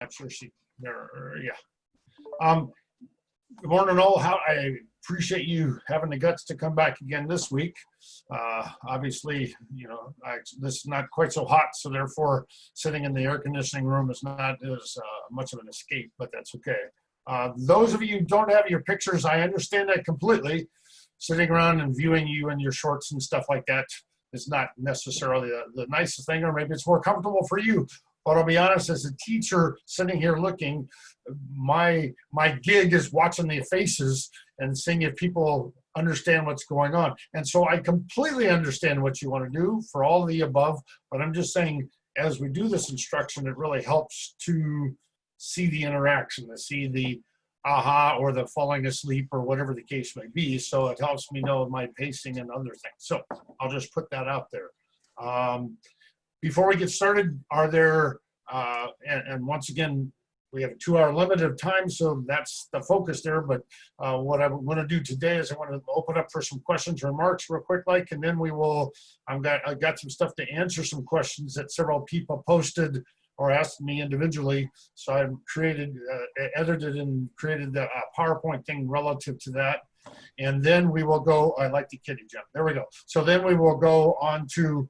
I'm sure she, there, yeah. Good morning, all. How I appreciate you having the guts to come back again this week. Obviously, this is not quite so hot, so therefore sitting in the air conditioning room is not as much of an escape, but that's okay. Those of you who don't have your pictures, I understand that completely. Sitting around and viewing you in your shorts and stuff like that is not necessarily the nicest thing, or maybe it's more comfortable for you. But I'll be honest, as a teacher sitting here looking, my gig is watching the faces and seeing if people understand what's going on. And so I completely understand what you want to do for all of the above, but I'm just saying, as we do this instruction, it really helps to see the interaction, to see the aha or the falling asleep or whatever the case may be. So it helps me know my pacing and other things. So I'll just put that out there. Before we get started, are there, and once again, we have a 2-hour limit of time, so that's the focus there. But what I want to do today is I want to open up for some questions or remarks real quick, and then we will, I got some stuff to answer some questions that several people posted or asked me individually. So I've edited and created the PowerPoint thing relative to that. And then we will go, I like the kitty, Jim. There we go. So then we will go on to,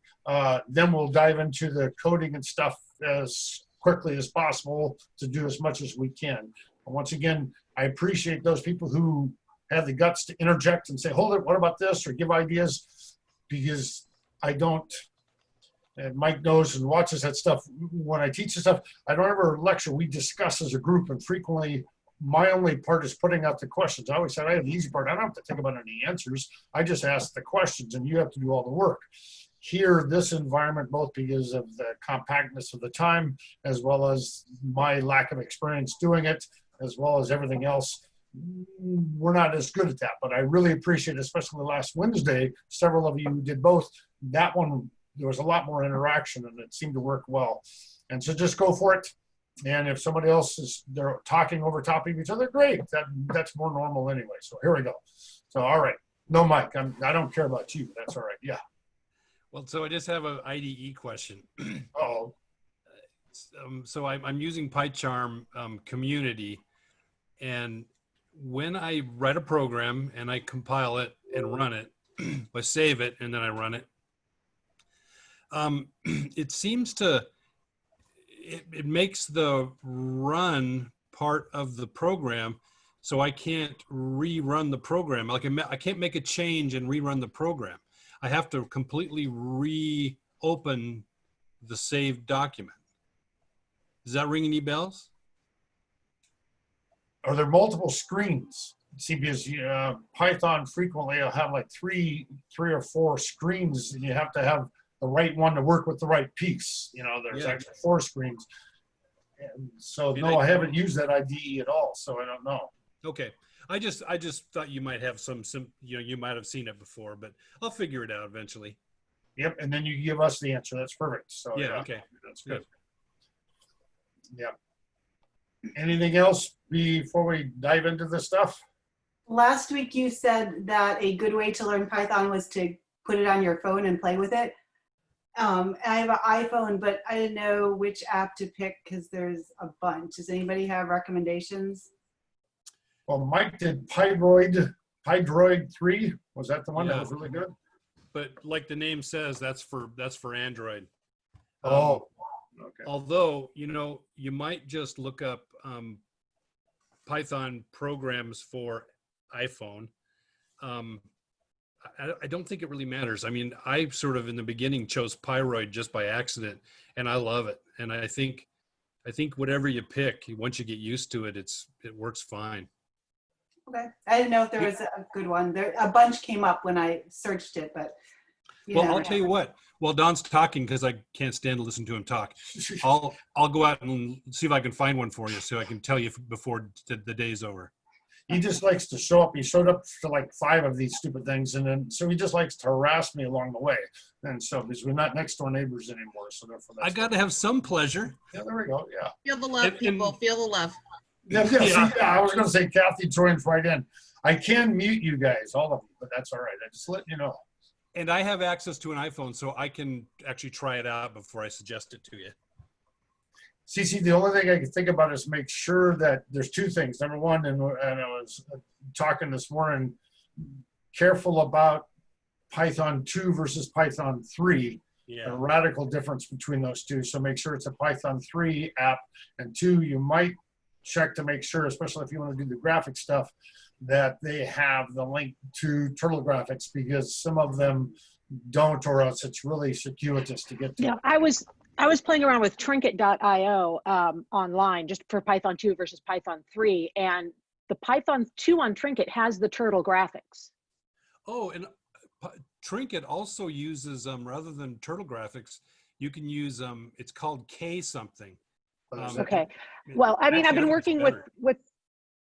then we'll dive into the coding and stuff as quickly as possible to do as much as we can. And once again, I appreciate those people who have the guts to interject and say, hold it, what about this? Or give ideas, because I don't, and Mike knows and watches that stuff. When I teach this stuff, I don't ever lecture. We discuss as a group, and frequently my only part is putting out the questions. I always said I have the easy part. I don't have to think about any answers. I just ask the questions, and you have to do all the work. Here, this environment, both because of the compactness of the time, as well as my lack of experience doing it, as well as everything else, we're not as good at that. But I really appreciate, especially last Wednesday, several of you did both. That one, there was a lot more interaction, and it seemed to work well. And so just go for it. And if somebody else is, they're talking over top of each other, great. That's more normal anyway. So here we go. So, all right. No, Mike, I don't care about you. That's all right. Yeah. Well, so I just have an IDE question. Oh. So I'm using PyCharm community. And when I write a program and I compile it and run it, I save it and then I run it, it seems to, it makes the run part of the program, so I can't rerun the program. Like I can't make a change and rerun the program. I have to completely reopen the saved document. Does that ring any bells? Are there multiple screens? See, because Python frequently will have like three or four screens, and you have to have the right one to work with the right piece. There's actually 4 screens. And so I haven't used that IDE at all, so I don't know. Okay. I just thought you might have some you might have seen it before, but I'll figure it out eventually. Yep, and then you give us the answer. That's perfect. So yeah, okay. That's good. Yeah. Anything else before we dive into this stuff? Last week you said that a good way to learn Python was to put it on your phone and play with it. I have an iPhone, but I didn't know which app to pick because there's a bunch. Does anybody have recommendations? Well, Mike did Pydroid 3. Was that the one that was really good? But like the name says, that's for Android. Oh, okay. Although, you might just look up Python programs for iPhone. I don't think it really matters. I mean, I sort of in the beginning chose Pyroid just by accident, and I love it. And I think whatever you pick, once you get used to it, it works fine. Okay, I didn't know if there was a good one. A bunch came up when I searched it, but I'll tell you what. While Don's talking, because I can't stand to listen to him talk, I'll go out and see if I can find one for you, so I can tell you before the day's over. He just likes to show up. He showed up for like 5 of these stupid things, and then so he just likes to harass me along the way. And so because we're not next door neighbors anymore, so therefore I got to have some pleasure. Yeah, there we go. Yeah. Feel the love, people. Feel the love. Yeah. I was going to say Kathy joins right in. I can mute you guys, all of you, but that's all right. I just let you know. And I have access to an iPhone, so I can actually try it out before I suggest it to you. CC, the only thing I can think about is make sure that there's two things. Number one, and I was talking this morning, careful about Python 2 versus Python 3. A radical difference between those two. So make sure it's a Python 3 app. And 2, you might check to make sure, especially if you want to do the graphic stuff, that they have the link to Turtle Graphics, because some of them don't, or else it's really circuitous to get to. Yeah, I was playing around with Trinket.io online just for Python 2 versus Python 3, and the Python 2 on Trinket has the Turtle graphics. Oh, and Trinket also uses rather than Turtle graphics, you can use it's called K something. Okay. Well, I mean, I've been working better. with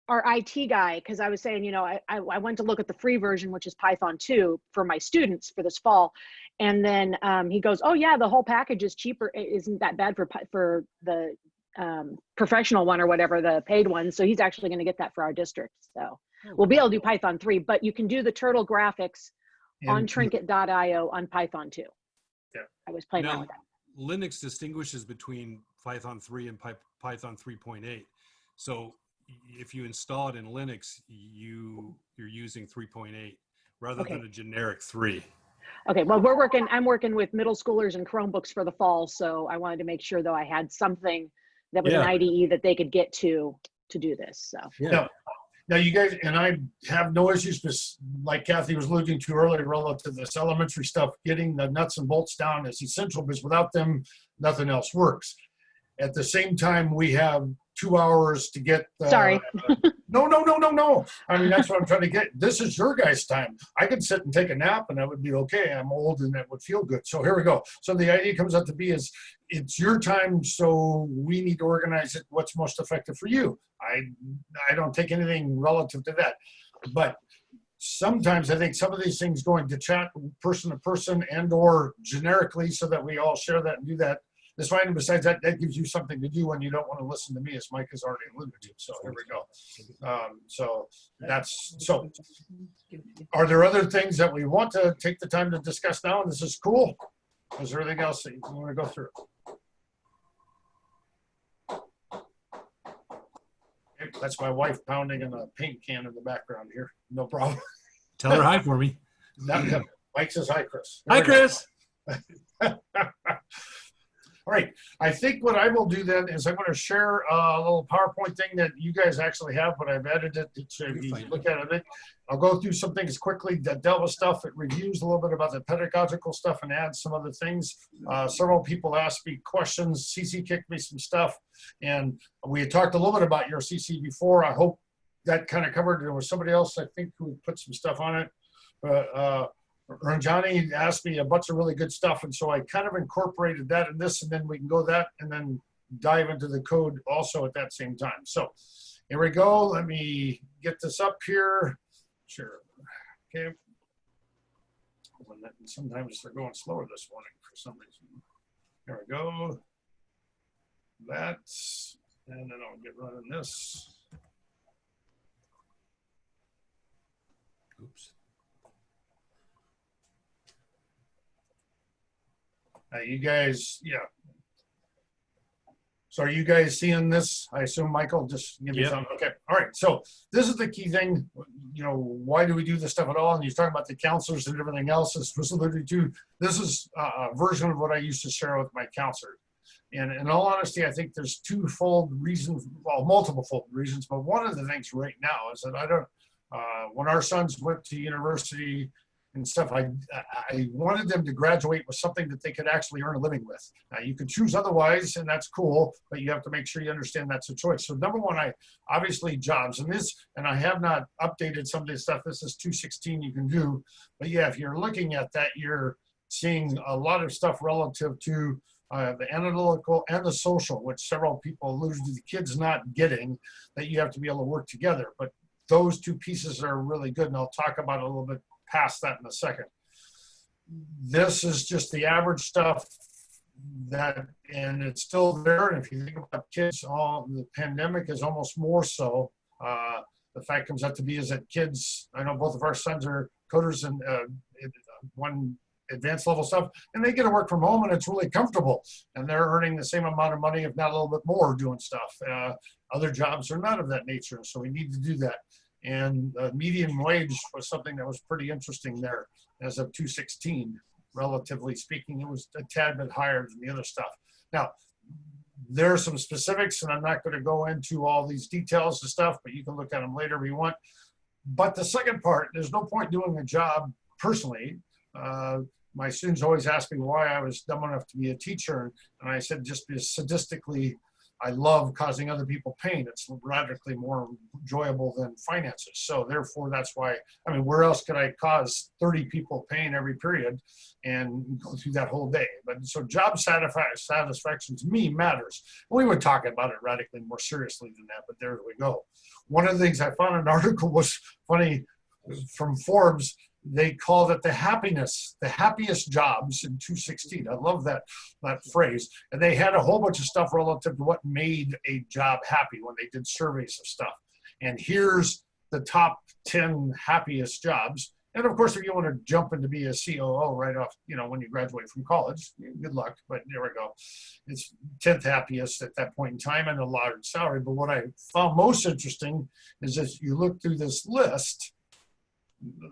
our IT guy, because I was saying, you know, I went to look at the free version, which is Python 2 for my students for this fall. And then he goes, oh yeah, the whole package is cheaper. It isn't that bad for the professional one or whatever, the paid one. So he's actually going to get that for our district. So we'll be able to do Python 3, but you can do the Turtle graphics on Trinket.io on Python 2. Yeah. I was playing around Now, with that. Linux distinguishes between Python 3 and Python 3.8. So if you install it in Linux, you're using 3.8 rather than a generic 3. Okay, well, I'm working with middle schoolers and Chromebooks for the fall, so I wanted to make sure, though, I had something that was an IDE that they could get to do this. So Now you guys, and I have no issues, just like Kathy was alluding to earlier, relative to this elementary stuff, getting the nuts and bolts down is essential, because without them, nothing else works. At the same time, we have 2 hours to get. Sorry. No. I mean, that's what I'm trying to get. This is your guys' time. I could sit and take a nap and that would be okay. I'm old and that would feel good. So here we go. So the idea comes out to be is it's your time. So we need to organize it what's most effective for you. I don't take anything relative to that. But sometimes I think some of these things going to chat person to person and or generically so that we all share that and do that is fine. And besides that, that gives you something to do when you don't want to listen to me, as Mike has already alluded to. So here we go. So are there other things that we want to take the time to discuss now? And this is cool. Is there anything else that you want to go through? Okay, that's my wife pounding in a paint can in the background here. No problem. Tell her hi for me. Mike says hi, Chris. Hi, Chris. All right. I think what I will do then is I'm going to share a little PowerPoint thing that you guys actually have, but I've edited it to look at it. I'll go through some things quickly that dealt with stuff. It reviews a little bit about the pedagogical stuff and adds some other things. Several people asked me questions. CC kicked me some stuff. And we had talked a little bit about your CC before. I hope that kind of covered. There was somebody else, I think, who put some stuff on it. Ranjani asked me a bunch of really good stuff, and so I kind of incorporated that in this, and then we can go that and then dive into the code also at that same time. So here we go. Let me get this up here. Sure. Okay. Sometimes they're going slower this morning for some reason. There we go. That's, and then I'll get running this. Oops. You guys, yeah. So are you guys seeing this? I assume Michael just give me some. Okay. All right. So this is the key thing. You know, why do we do this stuff at all? And you're talking about the counselors and everything else. This was alluded to. This is a version of what I used to share with my counselor. And in all honesty, I think there's twofold reasons, well, multiple fold reasons. But one of the things right now is that I don't. When our sons went to university and stuff, I wanted them to graduate with something that they could actually earn a living with. Now, you can choose otherwise, and that's cool, but you have to make sure you understand that's a choice. So number one, obviously jobs, and I have not updated some of this stuff. This is 216 you can do, but yeah, if you're looking at that, you're seeing a lot of stuff relative to the analytical and the social, which several people alluded to the kids not getting, that you have to be able to work together. But those two pieces are really good, and I'll talk about it a little bit past that in a second. This is just the average stuff and it's still there. And if you think about kids, the pandemic is almost more so. The fact comes out to be is that kids, I know both of our sons are coders, and one advanced level stuff, and they get to work from home and it's really comfortable, and they're earning the same amount of money, if not a little bit more, doing stuff. Other jobs are not of that nature, so we need to do that. And median wage was something that was pretty interesting there. As of 2016, relatively speaking, it was a tad bit higher than the other stuff. Now, there are some specifics, and I'm not going to go into all these details and stuff, but you can look at them later if you want. But the second part, there's no point doing a job personally. My students always ask me why I was dumb enough to be a teacher, and I said just because sadistically I love causing other people pain. It's radically more enjoyable than finances. So therefore, that's why, I mean, where else could I cause 30 people pain every period and go through that whole day? But so job satisfaction to me matters. We would talk about it radically more seriously than that, but there we go. One of the things I found in an article was funny from Forbes. They called it the happiest jobs in 2016. I love that phrase. And they had a whole bunch of stuff relative to what made a job happy when they did surveys of stuff. And here's the top 10 happiest jobs. And of course, if you want to jump in to be a COO right off, when you graduate from college, good luck, but there we go. It's 10th happiest at that point in time and a large salary. But what I found most interesting is as you look through this list,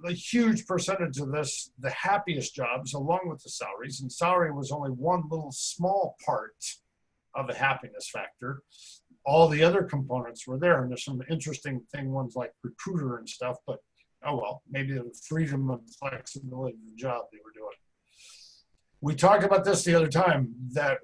the huge percentage of this, the happiest jobs, along with the salaries, and salary was only one little small part of the happiness factor. All the other components were there, and there's some interesting ones like recruiter and stuff, but oh well, maybe the freedom and flexibility of the job they were doing. We talked about this the other time, that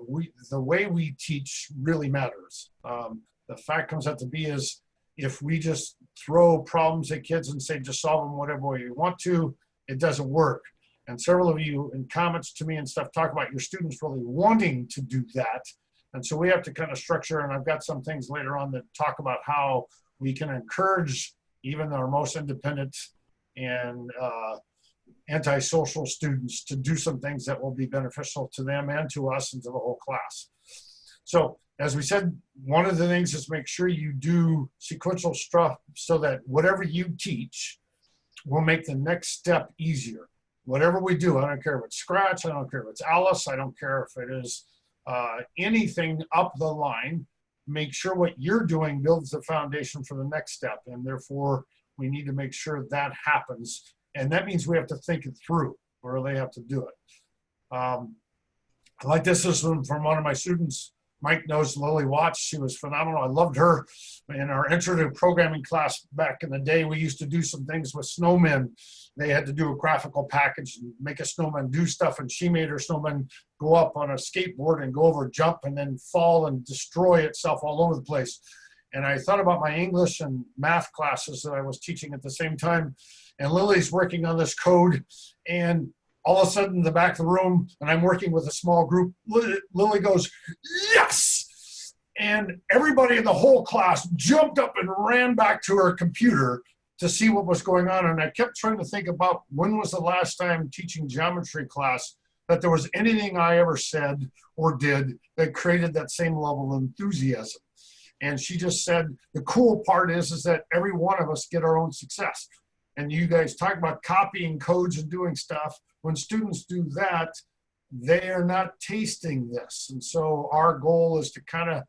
the way we teach really matters. The fact comes out to be is, if we just throw problems at kids and say, just solve them whatever way you want to, it doesn't work. And several of you in comments to me and stuff talk about your students really wanting to do that. And so we have to kind of structure, and I've got some things later on that talk about how we can encourage even our most independent and antisocial students to do some things that will be beneficial to them and to us and to the whole class. So as we said, one of the things is make sure you do sequential stuff so that whatever you teach will make the next step easier. Whatever we do, I don't care if it's Scratch, I don't care if it's Alice, I don't care if it is anything up the line, make sure what you're doing builds the foundation for the next step. And therefore, we need to make sure that happens. And that means we have to think it through, or they have to do it. I like this one from one of my students. Mike knows Lily Watts. She was phenomenal. I loved her. In our intro to programming class back in the day, we used to do some things with snowmen. They had to do a graphical package and make a snowman do stuff, and she made her snowman go up on a skateboard and go over a jump and then fall and destroy itself all over the place. And I thought about my English and math classes that I was teaching at the same time, and Lily's working on this code, and all of a sudden in the back of the room, and I'm working with a small group, Lily goes, yes! And everybody in the whole class jumped up and ran back to her computer to see what was going on. And I kept trying to think about when was the last time teaching geometry class that there was anything I ever said or did that created that same level of enthusiasm. And she just said, the cool part is that every one of us get our own success. And you guys talk about copying codes and doing stuff. When students do that, they are not tasting this. And so our goal is to kind of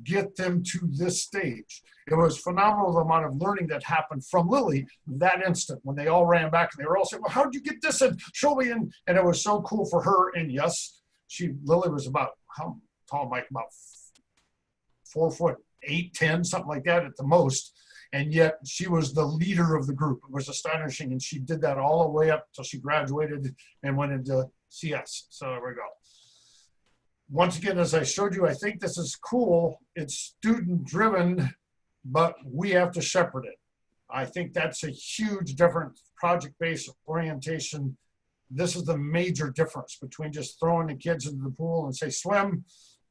get them to this stage. It was phenomenal, the amount of learning that happened from Lily that instant when they all ran back and they were all saying, well, how'd you get this? And show me. And it was so cool for her. And yes, Lily was about, how tall, Mike? About 4'8", 10", something like that at the most. And yet she was the leader of the group. It was astonishing. And she did that all the way up till she graduated and went into CS. So there we go. Once again, as I showed you, I think this is cool. It's student driven, but we have to shepherd it. I think that's a huge difference. Project-based orientation. This is the major difference between just throwing the kids into the pool and say swim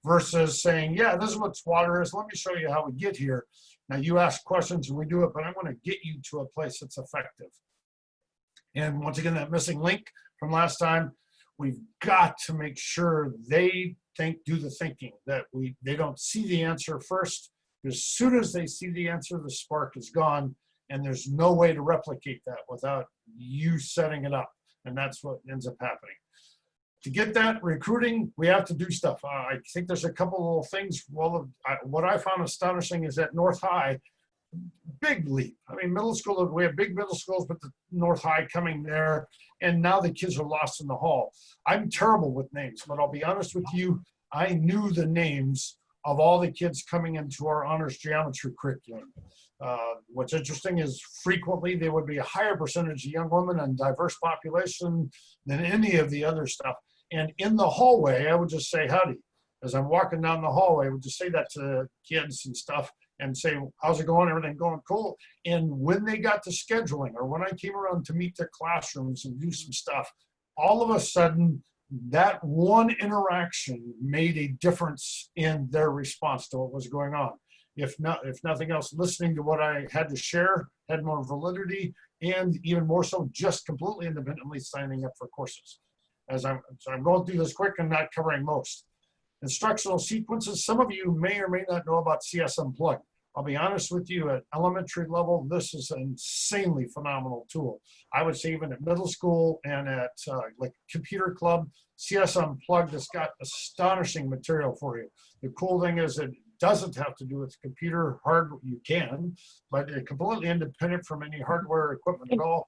versus saying, yeah, this is what water is. Let me show you how we get here. Now you ask questions and we do it, but I'm going to get you to a place that's effective. And once again, that missing link from last time, we've got to make sure they do the thinking, that they don't see the answer first. As soon as they see the answer, the spark is gone, and there's no way to replicate that without you setting it up. And that's what ends up happening. to get that recruiting, we have to do stuff. I think there's a couple little things. Well, what I found astonishing is at North High, big leap. I mean, middle school, we have big middle schools, but the North High coming there, and now the kids are lost in the hall. I'm terrible with names, but I'll be honest with you, I knew the names of all the kids coming into our honors geometry curriculum. What's interesting is frequently there would be a higher percentage of young women and diverse population than any of the other stuff. And in the hallway, I would just say howdy. As I'm walking down the hallway, I would just say that to kids and stuff and say, how's it going? Everything going cool? And when they got to scheduling or when I came around to meet their classrooms and do some stuff, all of a sudden, that one interaction made a difference in their response to what was going on. If nothing else, listening to what I had to share had more validity, and even more so, just completely independently signing up for courses. So I'm going through this quick and not covering most. Instructional sequences, some of you may or may not know about CS Unplugged. I'll be honest with you, at elementary level, this is an insanely phenomenal tool. I would say even at middle school and at like computer club, CS Unplugged has got astonishing material for you. The cool thing is it doesn't have to do with computer hardware. You can, but it's completely independent from any hardware equipment at all.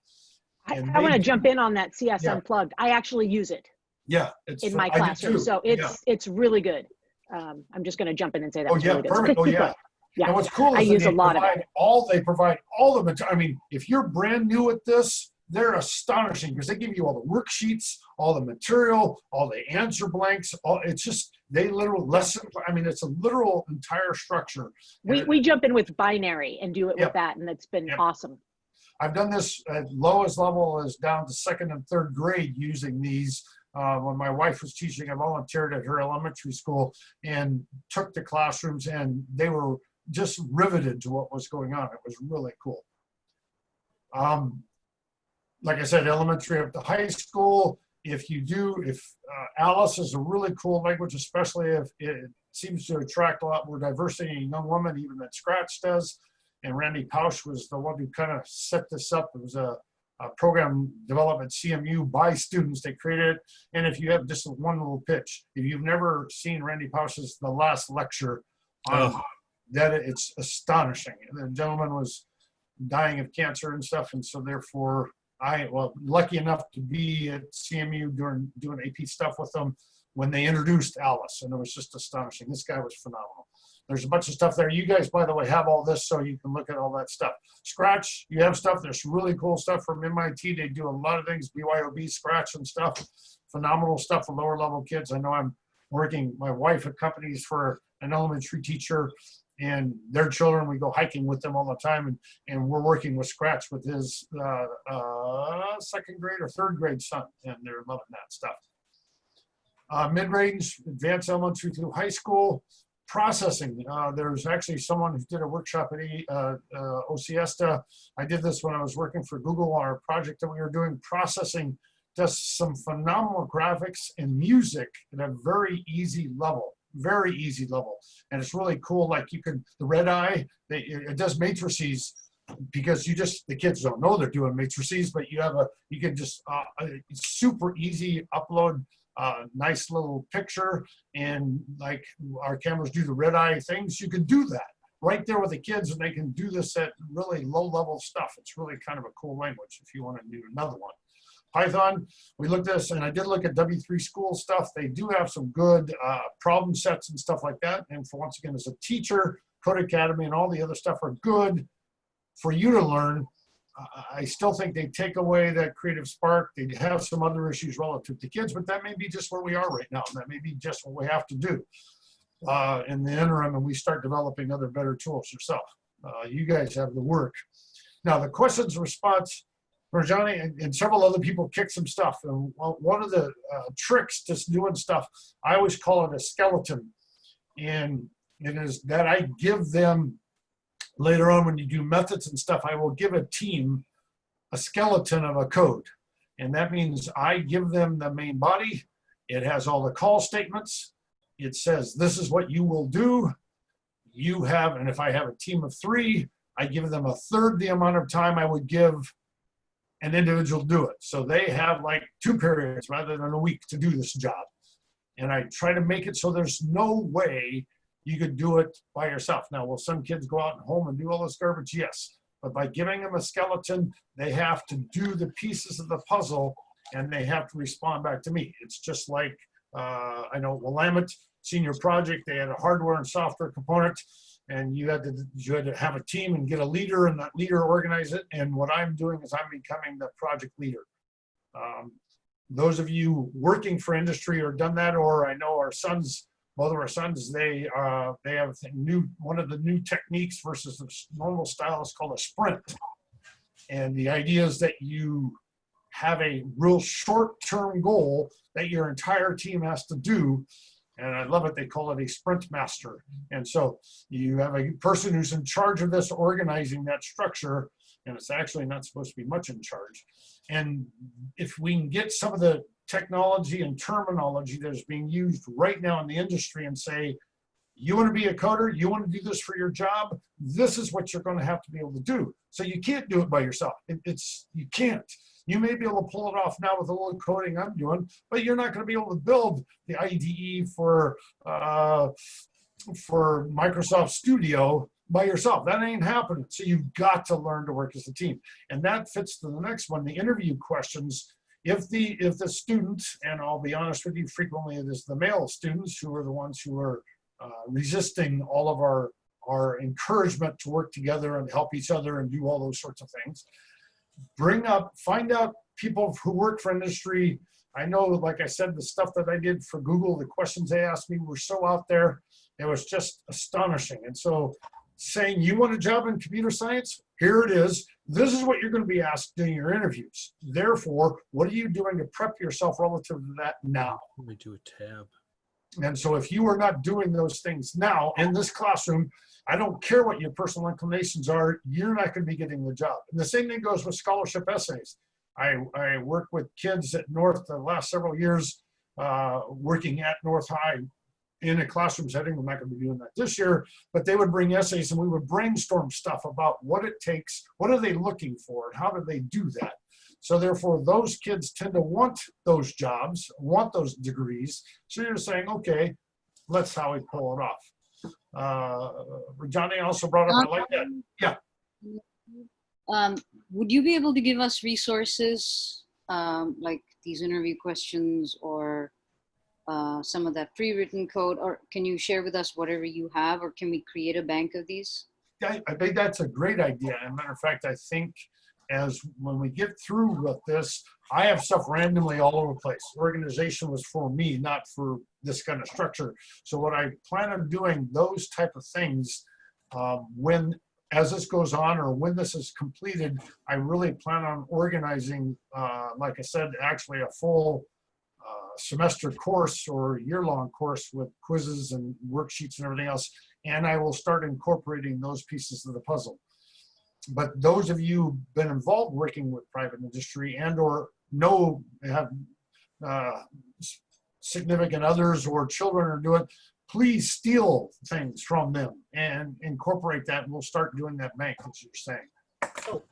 I want to jump in on that CS Unplugged. I actually use it. Yeah, it's in my classroom, so it's really good. I'm just going to jump in and say that. Oh yeah, really perfect. Oh yeah. Yeah. And what's cool is I use a lot of it. They provide all the material. I mean, if you're brand new at this, they're astonishing because they give you all the worksheets, all the material, all the answer blanks. It's just they literal lesson. I mean, it's a literal entire structure. We jump in with binary and do it with that, and it's been awesome. I've done this at lowest level is down to second and third grade using these. When my wife was teaching, I volunteered at her elementary school and took the classrooms, and they were just riveted to what was going on. It was really cool. Like I said, elementary up to high school, if Alice is a really cool language, especially if it seems to attract a lot more diversity in young women, even than Scratch does. And Randy Pausch was the one who kind of set this up. It was a program developed at CMU by students. They created it. And if you have just one little pitch, if you've never seen Randy Pausch's The Last Lecture on that, it's astonishing. The gentleman was dying of cancer and stuff. And so therefore, lucky enough to be at CMU doing AP stuff with them when they introduced Alice. And it was just astonishing. This guy was phenomenal. There's a bunch of stuff there. You guys, by the way, have all this so you can look at all that stuff. Scratch, you have stuff. There's really cool stuff from MIT. They do a lot of things, BYOB, Scratch and stuff. Phenomenal stuff for lower level kids. I know I'm working, my wife accompanies for an elementary teacher and their children. We go hiking with them all the time. And we're working with Scratch with his second grade or third grade son. And they're loving that stuff. Mid-range, advanced elementary through high school. Processing. There's actually someone who did a workshop at OCSTA. I did this when I was working for Google on our project that we were doing. Processing does some phenomenal graphics and music at a very easy level. And it's really cool. Like the red eye, it does matrices because the kids don't know they're doing matrices, but you can just super easy upload nice little picture, and like our cameras do the red eye things, you can do that right there with the kids, and they can do this at really low level stuff. It's really kind of a cool language if you want to do another one. Python, we looked at this, and I did look at W3 School stuff. They do have some good problem sets and stuff like that. And for once again, as a teacher, Code Academy and all the other stuff are good for you to learn. I still think they take away that creative spark. They have some other issues relative to kids, but that may be just where we are right now. And that may be just what we have to do in the interim, and we start developing other better tools yourself. You guys have the work. Now, the questions and response, Johnny and several other people kicked some stuff. And one of the tricks to doing stuff, I always call it a skeleton. And it is that I give them, later on when you do methods and stuff, I will give a team a skeleton of a code. And that means I give them the main body. It has all the call statements. It says, this is what you will do. You have, and if I have a team of 3, I give them a third the amount of time I would give an individual do it. So they have like 2 periods rather than a week to do this job. And I try to make it so there's no way you could do it by yourself. Now, will some kids go out and home and do all this garbage? Yes. But by giving them a skeleton, they have to do the pieces of the puzzle and they have to respond back to me. It's just like, I know Willamette Senior Project, they had a hardware and software component, and you had to have a team and get a leader, and that leader organize it. And what I'm doing is I'm becoming the project leader. Those of you working for industry or done that, or I know our sons, both of our sons, they have one of the new techniques versus the normal style is called a sprint. And the idea is that you have a real short-term goal that your entire team has to do. And I love it. They call it a sprint master. And so you have a person who's in charge of this, organizing that structure, and it's actually not supposed to be much in charge. And if we can get some of the technology and terminology that is being used right now in the industry and say, you want to be a coder, you want to do this for your job, this is what you're going to have to be able to do. So you can't do it by yourself. You can't. You may be able to pull it off now with a little coding I'm doing, but you're not going to be able to build the IDE for Microsoft Studio by yourself. That ain't happening. So you've got to learn to work as a team. And that fits to the next one, the interview questions. If the student, and I'll be honest with you, frequently it is the male students who are the ones who are resisting all of our encouragement to work together and help each other and do all those sorts of things. Find out people who work for industry. I know, like I said, the stuff that I did for Google, the questions they asked me were so out there, it was just astonishing. And so saying, you want a job in computer science? Here it is. This is what you're going to be asked during your interviews. Therefore, what are you doing to prep yourself relative to that now? Let me do a tab. And so if you are not doing those things now in this classroom, I don't care what your personal inclinations are, you're not going to be getting the job. And the same thing goes with scholarship essays. I work with kids at North the last several years, working at North High in a classroom setting. I'm not going to be doing that this year, but they would bring essays and we would brainstorm stuff about what it takes, what are they looking for, and how do they do that. So therefore, those kids tend to want those jobs, want those degrees. So you're saying, okay, let's how we pull it off. Johnny also brought up, I like that. Yeah. Would you be able to give us resources like these interview questions or some of that pre-written code, or can you share with us whatever you have, or can we create a bank of these? I think that's a great idea. As a matter of fact, I think when we get through with this, I have stuff randomly all over the place. Organization was for me, not for this kind of structure. So what I plan on doing, those type of things, as this goes on or when this is completed, I really plan on organizing, like I said, actually a full semester course or year-long course with quizzes and worksheets and everything else. And I will start incorporating those pieces of the puzzle. But those of you who've been involved working with private industry and or have significant others or children are doing, please steal things from them and incorporate that, and we'll start doing that bank, as you're saying. So,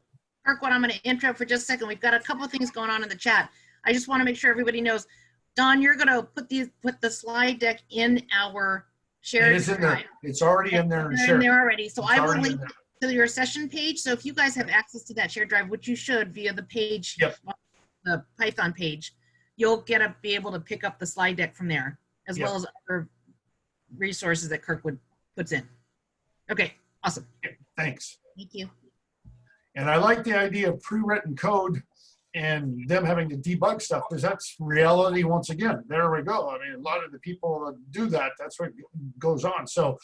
Kirkwood, I'm going to interrupt for just a second. We've got a couple of things going on in the chat. I just want to make sure everybody knows. Don, you're going to put the slide deck in our shared It is in there. It's already in there and They're in shared. there already. So It's I will already link in to your session page. So if you guys have access to that shared drive, which you should via the page, Yep. the Python page, you'll be able to pick up the slide deck from there, as Yep. well as other resources that Kirkwood puts in. Okay, awesome. Thanks. Thank you. And I like the idea of pre-written code and them having to debug stuff, because that's reality once again. There we go. I mean, a lot of the people that do that, that's what goes on. So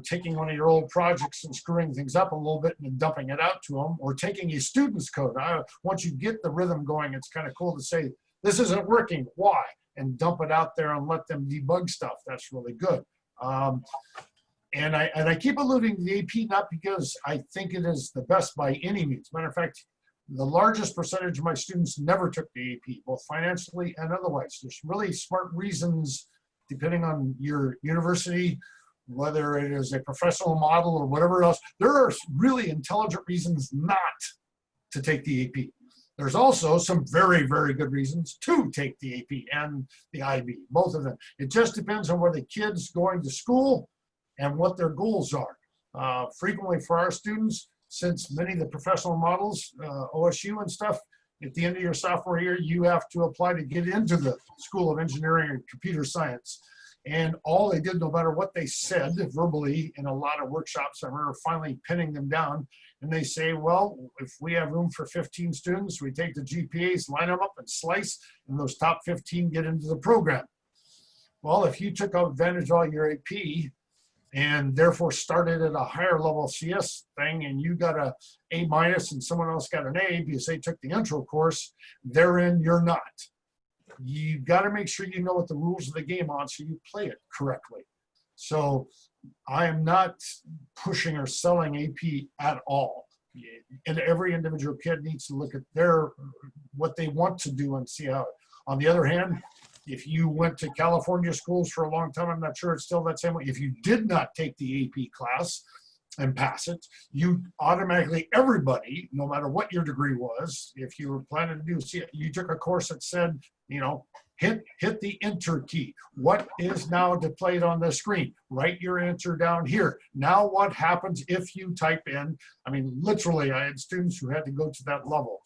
taking one of your old projects and screwing things up a little bit and dumping it out to them, or taking a student's code. Once you get the rhythm going, it's kind of cool to say, this isn't working, why? And dump it out there and let them debug stuff. That's really good. And I keep alluding to the AP, not because I think it is the best by any means. Matter of fact, the largest percentage of my students never took the AP, both financially and otherwise. There's really smart reasons, depending on your university, whether it is a professional model or whatever else. There are really intelligent reasons not to take the AP. There's also some very, very good reasons to take the AP and the IB, both of them. It just depends on where the kid's going to school and what their goals are. Frequently for our students, since many of the professional models, OSU and stuff, at the end of your sophomore year, you have to apply to get into the School of Engineering and Computer Science. And all they did, no matter what they said verbally in a lot of workshops, I remember finally pinning them down, and they say, well, if we have room for 15 students, we take the GPAs, line them up and slice, and those top 15 get into the program. Well, if you took advantage of all your AP and therefore started at a higher level CS thing, and you got a A- and someone else got an A because they took the intro course, therein you're not. You got to make sure you know what the rules of the game are so you play it correctly. So I am not pushing or selling AP at all. And every individual kid needs to look at what they want to do and see how. On the other hand, if you went to California schools for a long time, I'm not sure it's still that same way. If you did not take the AP class and pass it, you automatically, everybody, no matter what your degree was, if you were planning to do, you took a course that said, hit the enter key. What is now displayed on the screen? Write your answer down here. Now what happens if you type in, literally I had students who had to go to that level.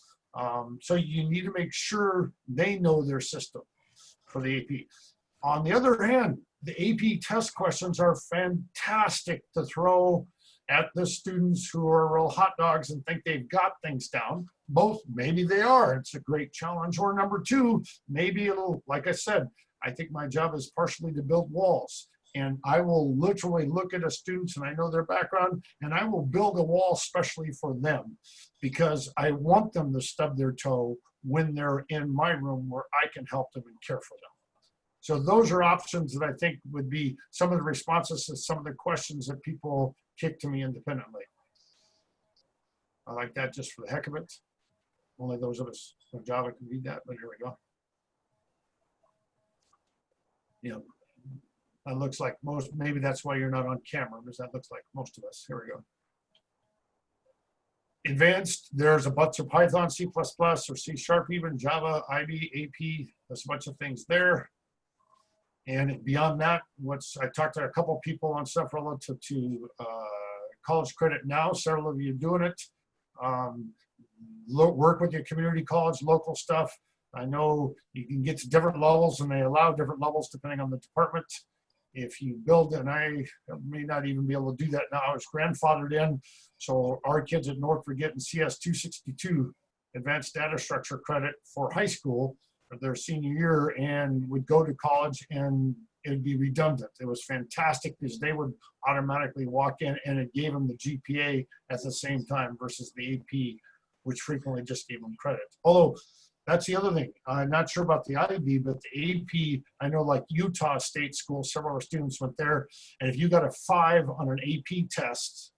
So you need to make sure they know their system for the AP. On the other hand, the AP test questions are fantastic to throw at the students who are real hot dogs and think they've got things down. Both, maybe they are, it's a great challenge. Or number two, maybe it'll, like I said, I think my job is partially to build walls. And I will literally look at a student, and I know their background, and I will build a wall specially for them because I want them to stub their toe when they're in my room where I can help them and care for them. So those are options that I think would be some of the responses to some of the questions that people kick to me independently. I like that just for the heck of it. Only those of us in Java can read that, but here we go. That looks like most, maybe that's why you're not on camera, because that looks like most of us. Here we go. Advanced, there's a bunch of Python, C++, or C#, even Java, IB, AP, there's a bunch of things there. And beyond that, I talked to a couple of people on stuff relative to college credit now. Several of you doing it. Work with your community college, local stuff. I know you can get to different levels, and they allow different levels depending on the department. If you build, and I may not even be able to do that now, I was grandfathered in. So our kids at North were getting CS 262, advanced data structure credit for high school, their senior year, and would go to college and it'd be redundant. It was fantastic because they would automatically walk in and it gave them the GPA at the same time versus the AP, which frequently just gave them credit. Although that's the other thing. I'm not sure about the IB, but the AP, I know like Utah State School, several of our students went there, and if you got a 5 on an AP test,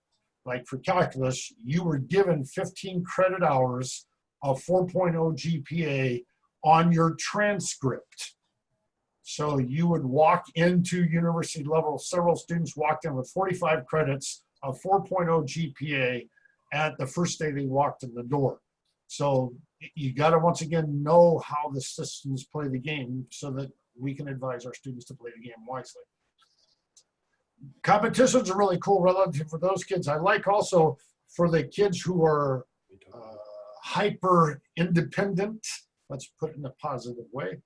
like for calculus, you were given 15 credit hours of 4.0 GPA on your transcript. So you would walk into university level, several students walked in with 45 credits of 4.0 GPA at the first day they walked in the door. So you got to, once again, know how the systems play the game so that we can advise our students to play the game wisely. Competitions are really cool relative for those kids. I like also for the kids who are hyper independent, let's put it in a positive way,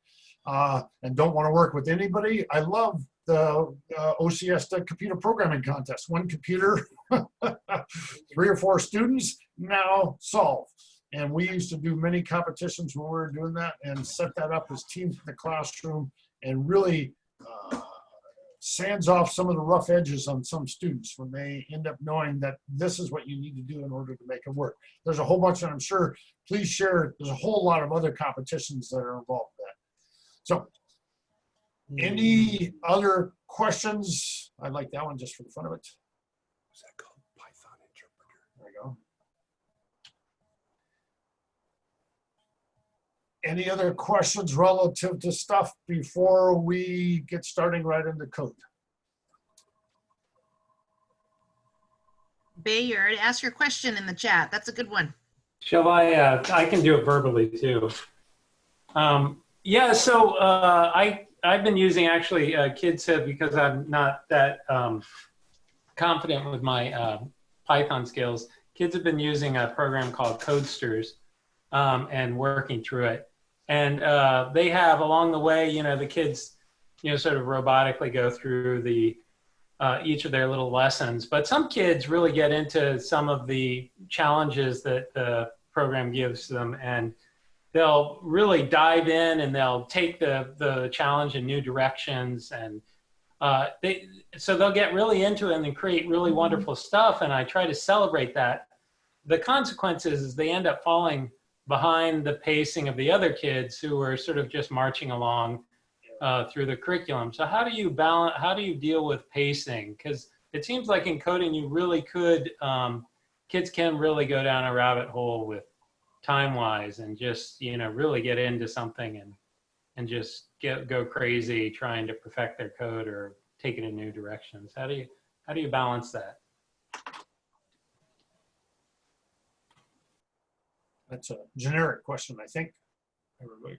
and don't want to work with anybody. I love the OCS, the computer programming contest. One computer, 3 or 4 students, now solve. And we used to do many competitions when we were doing that and set that up as teams in the classroom and really sands off some of the rough edges on some students when they end up knowing that this is what you need to do in order to make it work. There's a whole bunch, and I'm sure, please share, there's a whole lot of other competitions that are involved with that. So any other questions? I like that one just for the fun of it. What's that called? Python interpreter. There we go. Any other questions relative to stuff before we get starting right into code? Bay, you already asked your question in the chat. That's a good one. Shall I? I can do it verbally too. Yeah, so I've been using actually kids have, because I'm not that confident with my Python skills. Kids have been using a program called Codesters and working through it. And they have along the way, you know, the kids, you know, sort of robotically go through the each of their little lessons. But some kids really get into some of the challenges that the program gives them, and they'll really dive in and they'll take the challenge in new directions. And so they'll get really into it and then create really wonderful stuff. And I try to celebrate that. The consequences is they end up falling behind the pacing of the other kids who are sort of just marching along through the curriculum. So how do you balance, how do you deal with pacing? Because it seems like in coding, you really could, kids can really go down a rabbit hole with time-wise and just, you know, really get into something and just go crazy trying to perfect their code or take it in new directions. How do you balance that? That's a generic question, I think. Everybody.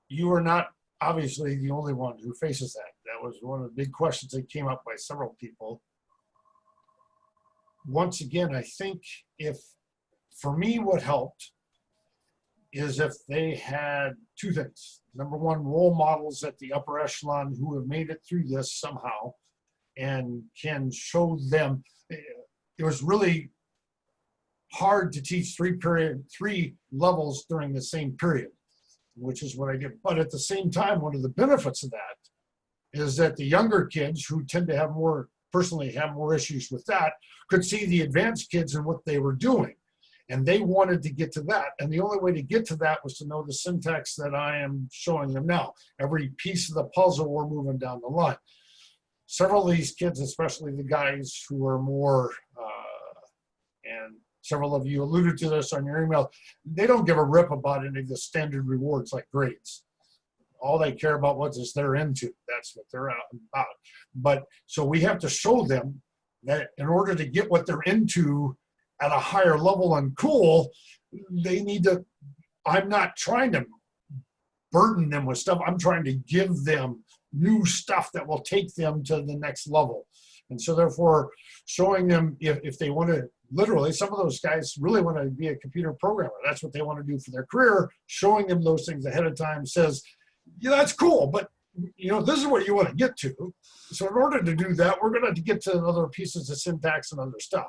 You are not obviously the only one who faces that. That was one of the big questions that came up by several people. Once again, I think for me, what helped is if they had two things. Number one, role models at the upper echelon who have made it through this somehow and can show them. It was really hard to teach three levels during the same period, which is what I did. But at the same time, one of the benefits of that is that the younger kids who tend to have personally have more issues with that could see the advanced kids and what they were doing. And they wanted to get to that. And the only way to get to that was to know the syntax that I am showing them now. Every piece of the puzzle, we're moving down the line. Several of these kids, especially the guys who are more, and several of you alluded to this on your email, they don't give a rip about any of the standard rewards like grades. All they care about what is they're into. That's what they're out about. But so we have to show them that in order to get what they're into at a higher level and cool, they need to, I'm not trying to burden them with stuff. I'm trying to give them new stuff that will take them to the next level. And so therefore showing them if they want to, literally, some of those guys really want to be a computer programmer. That's what they want to do for their career. Showing them those things ahead of time says, yeah, that's cool, but you know, this is what you want to get to. So in order to do that, we're going to have to get to other pieces of syntax and other stuff.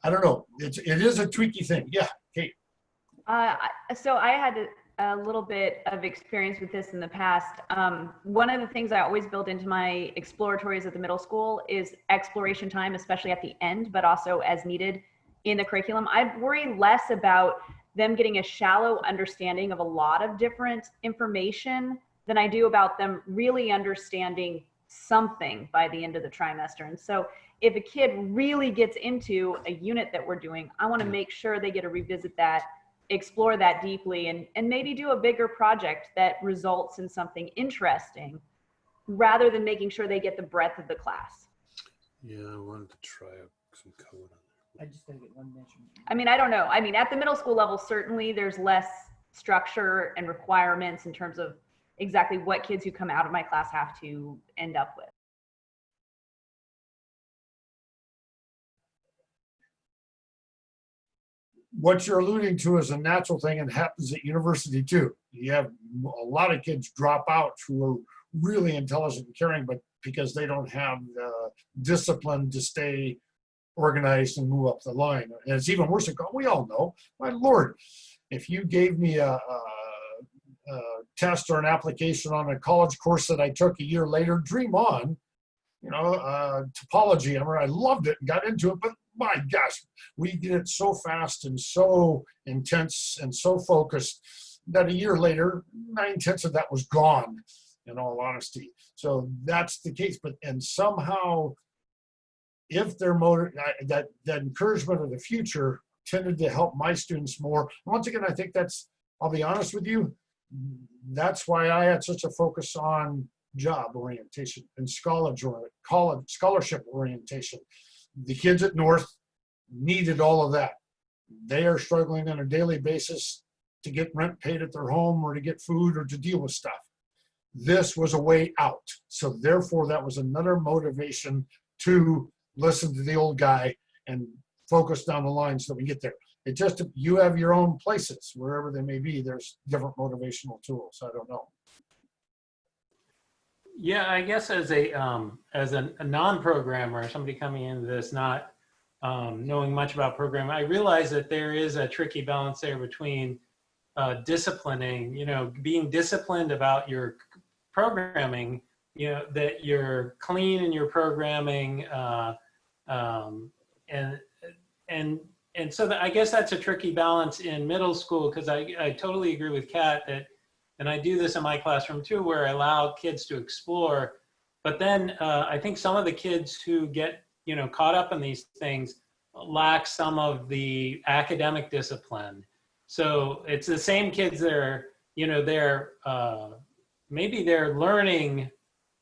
I don't know. It is a tweaky thing. Yeah, Kate. So I had a little bit of experience with this in the past. One of the things I always build into my exploratories at the middle school is exploration time, especially at the end, but also as needed in the curriculum. I worry less about them getting a shallow understanding of a lot of different information than I do about them really understanding something by the end of the trimester. And so if a kid really gets into a unit that we're doing, I want to make sure they get to revisit that, explore that deeply, and maybe do a bigger project that results in something interesting rather than making sure they get the breadth of the class. Yeah, I wanted to try out some code on there. I just gotta get one measurement. I mean, I don't know. I mean, at the middle school level, certainly there's less structure and requirements in terms of exactly what kids who come out of my class have to end up with. What you're alluding to is a natural thing and happens at university too. You have a lot of kids drop out who are really intelligent and caring, but because they don't have the discipline to stay organized and move up the line. And it's even worse. We all know, my Lord, if you gave me a test or an application on a college course that I took a year later, dream on, you know, topology. I loved it and got into it, but my gosh, we did it so fast and so intense and so focused that a year later, 9/10 of that was gone, in all honesty. So that's the case. But, and somehow, if they're that encouragement of the future tended to help my students more. And once again, I think that's, I'll be honest with you, that's why I had such a focus on job orientation and scholarship orientation. The kids at North needed all of that. They are struggling on a daily basis to get rent paid at their home or to get food or to deal with stuff. This was a way out. So therefore, that was another motivation to listen to the old guy and focus down the line so that we get there. It just, you have your own places, wherever they may be, there's different motivational tools. I don't know. Yeah, I guess as a non-programmer, somebody coming into this not knowing much about programming, I realize that there is a tricky balance there between disciplining, being disciplined about your programming, that you're clean in your programming, and so I guess that's a tricky balance in middle school, because I totally agree with Kat that, and I do this in my classroom too, where I allow kids to explore. But then I think some of the kids who get caught up in these things lack some of the academic discipline. So it's the same kids that are, maybe they're learning,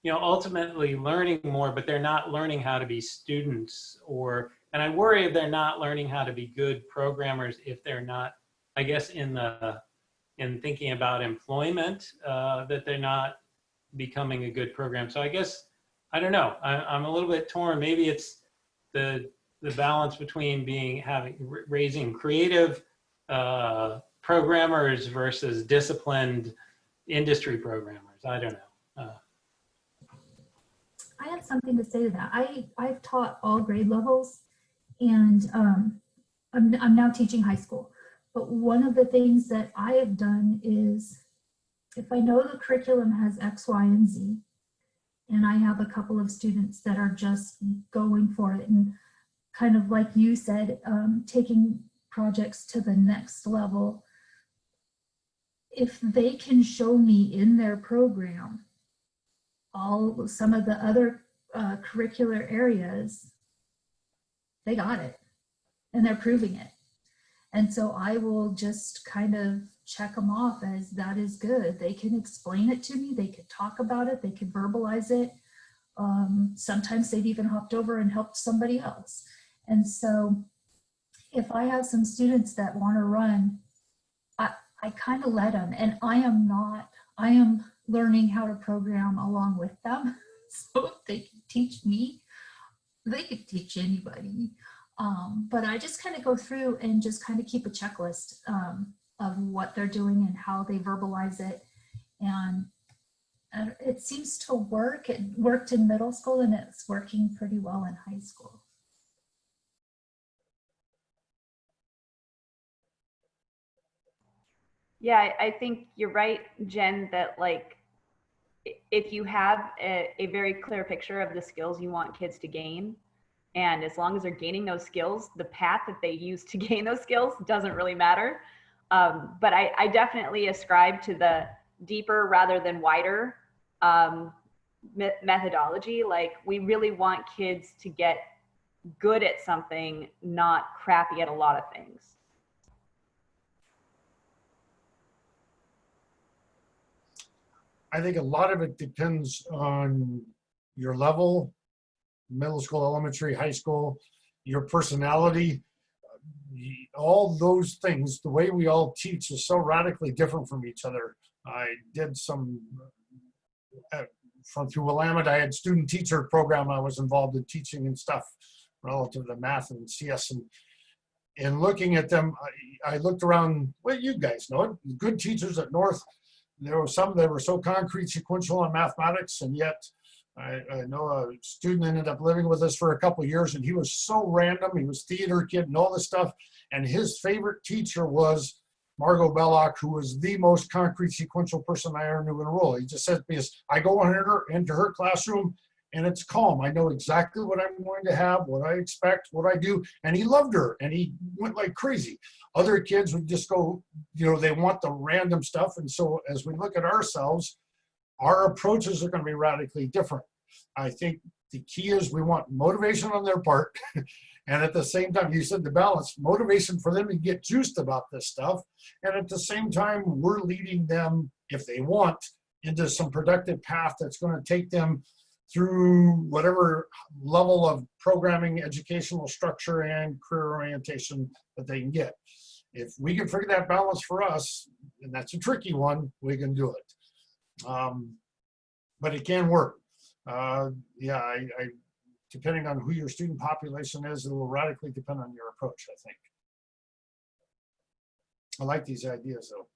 ultimately learning more, but they're not learning how to be students, and I worry if they're not learning how to be good programmers if they're not, I guess, in thinking about employment, that they're not becoming a good program. So I guess, I don't know, I'm a little bit torn. Maybe it's the balance between raising creative programmers versus disciplined industry programmers. I don't know. I have something to say to that. I've taught all grade levels, and I'm now teaching high school. But one of the things that I have done is, if I know the curriculum has X, Y, and Z, and I have a couple of students that are just going for it, and kind of like you said, taking projects to the next level, if they can show me in their program some of the other curricular areas, they got it and they're proving it. And so I will just kind of check them off as that is good. They can explain it to me, they could talk about it, they could verbalize it. Sometimes they've even hopped over and helped somebody else. And so if I have some students that want to run, I kind of let them, and I am learning how to program along with them. So if they can teach me, they could teach anybody. But I just kind of go through and just kind of keep a checklist of what they're doing and how they verbalize it. And it seems to work. It worked in middle school, and it's working pretty well in high school. Yeah, I think you're right, Jen, that like, if you have a very clear picture of the skills you want kids to gain, and as long as they're gaining those skills, the path that they use to gain those skills doesn't really matter. But I definitely ascribe to the deeper rather than wider methodology. Like, we really want kids to get good at something, not crappy at a lot of things. I think a lot of it depends on your level, middle school, elementary, high school, your personality, all those things. The way we all teach is so radically different from each other. I did some, through Willamette, I had student teacher program. I was involved in teaching and stuff relative to math and CS. And looking at them, I looked around, well, you guys know it, good teachers at North. There were some that were so concrete, sequential on mathematics, and yet I know a student ended up living with us for a couple of years, and he was so random. He was theater kid and all this stuff, and his favorite teacher was Margot Belloc, who was the most concrete, sequential person I ever knew in a role. He just said to me, I go into her classroom, and it's calm. I know exactly what I'm going to have, what I expect, what I do. And he loved her, and he went like crazy. Other kids would just go, they want the random stuff. And so as we look at ourselves, our approaches are going to be radically different. I think the key is we want motivation on their part. And at the same time, you said the balance, motivation for them to get juiced about this stuff. And at the same time, we're leading them, if they want, into some productive path that's going to take them through whatever level of programming, educational structure, and career orientation that they can get. If we can figure that balance for us, and that's a tricky one, we can do it. But it can work. Yeah, depending on who your student population is, it will radically depend on your approach, I think. I like these ideas, though.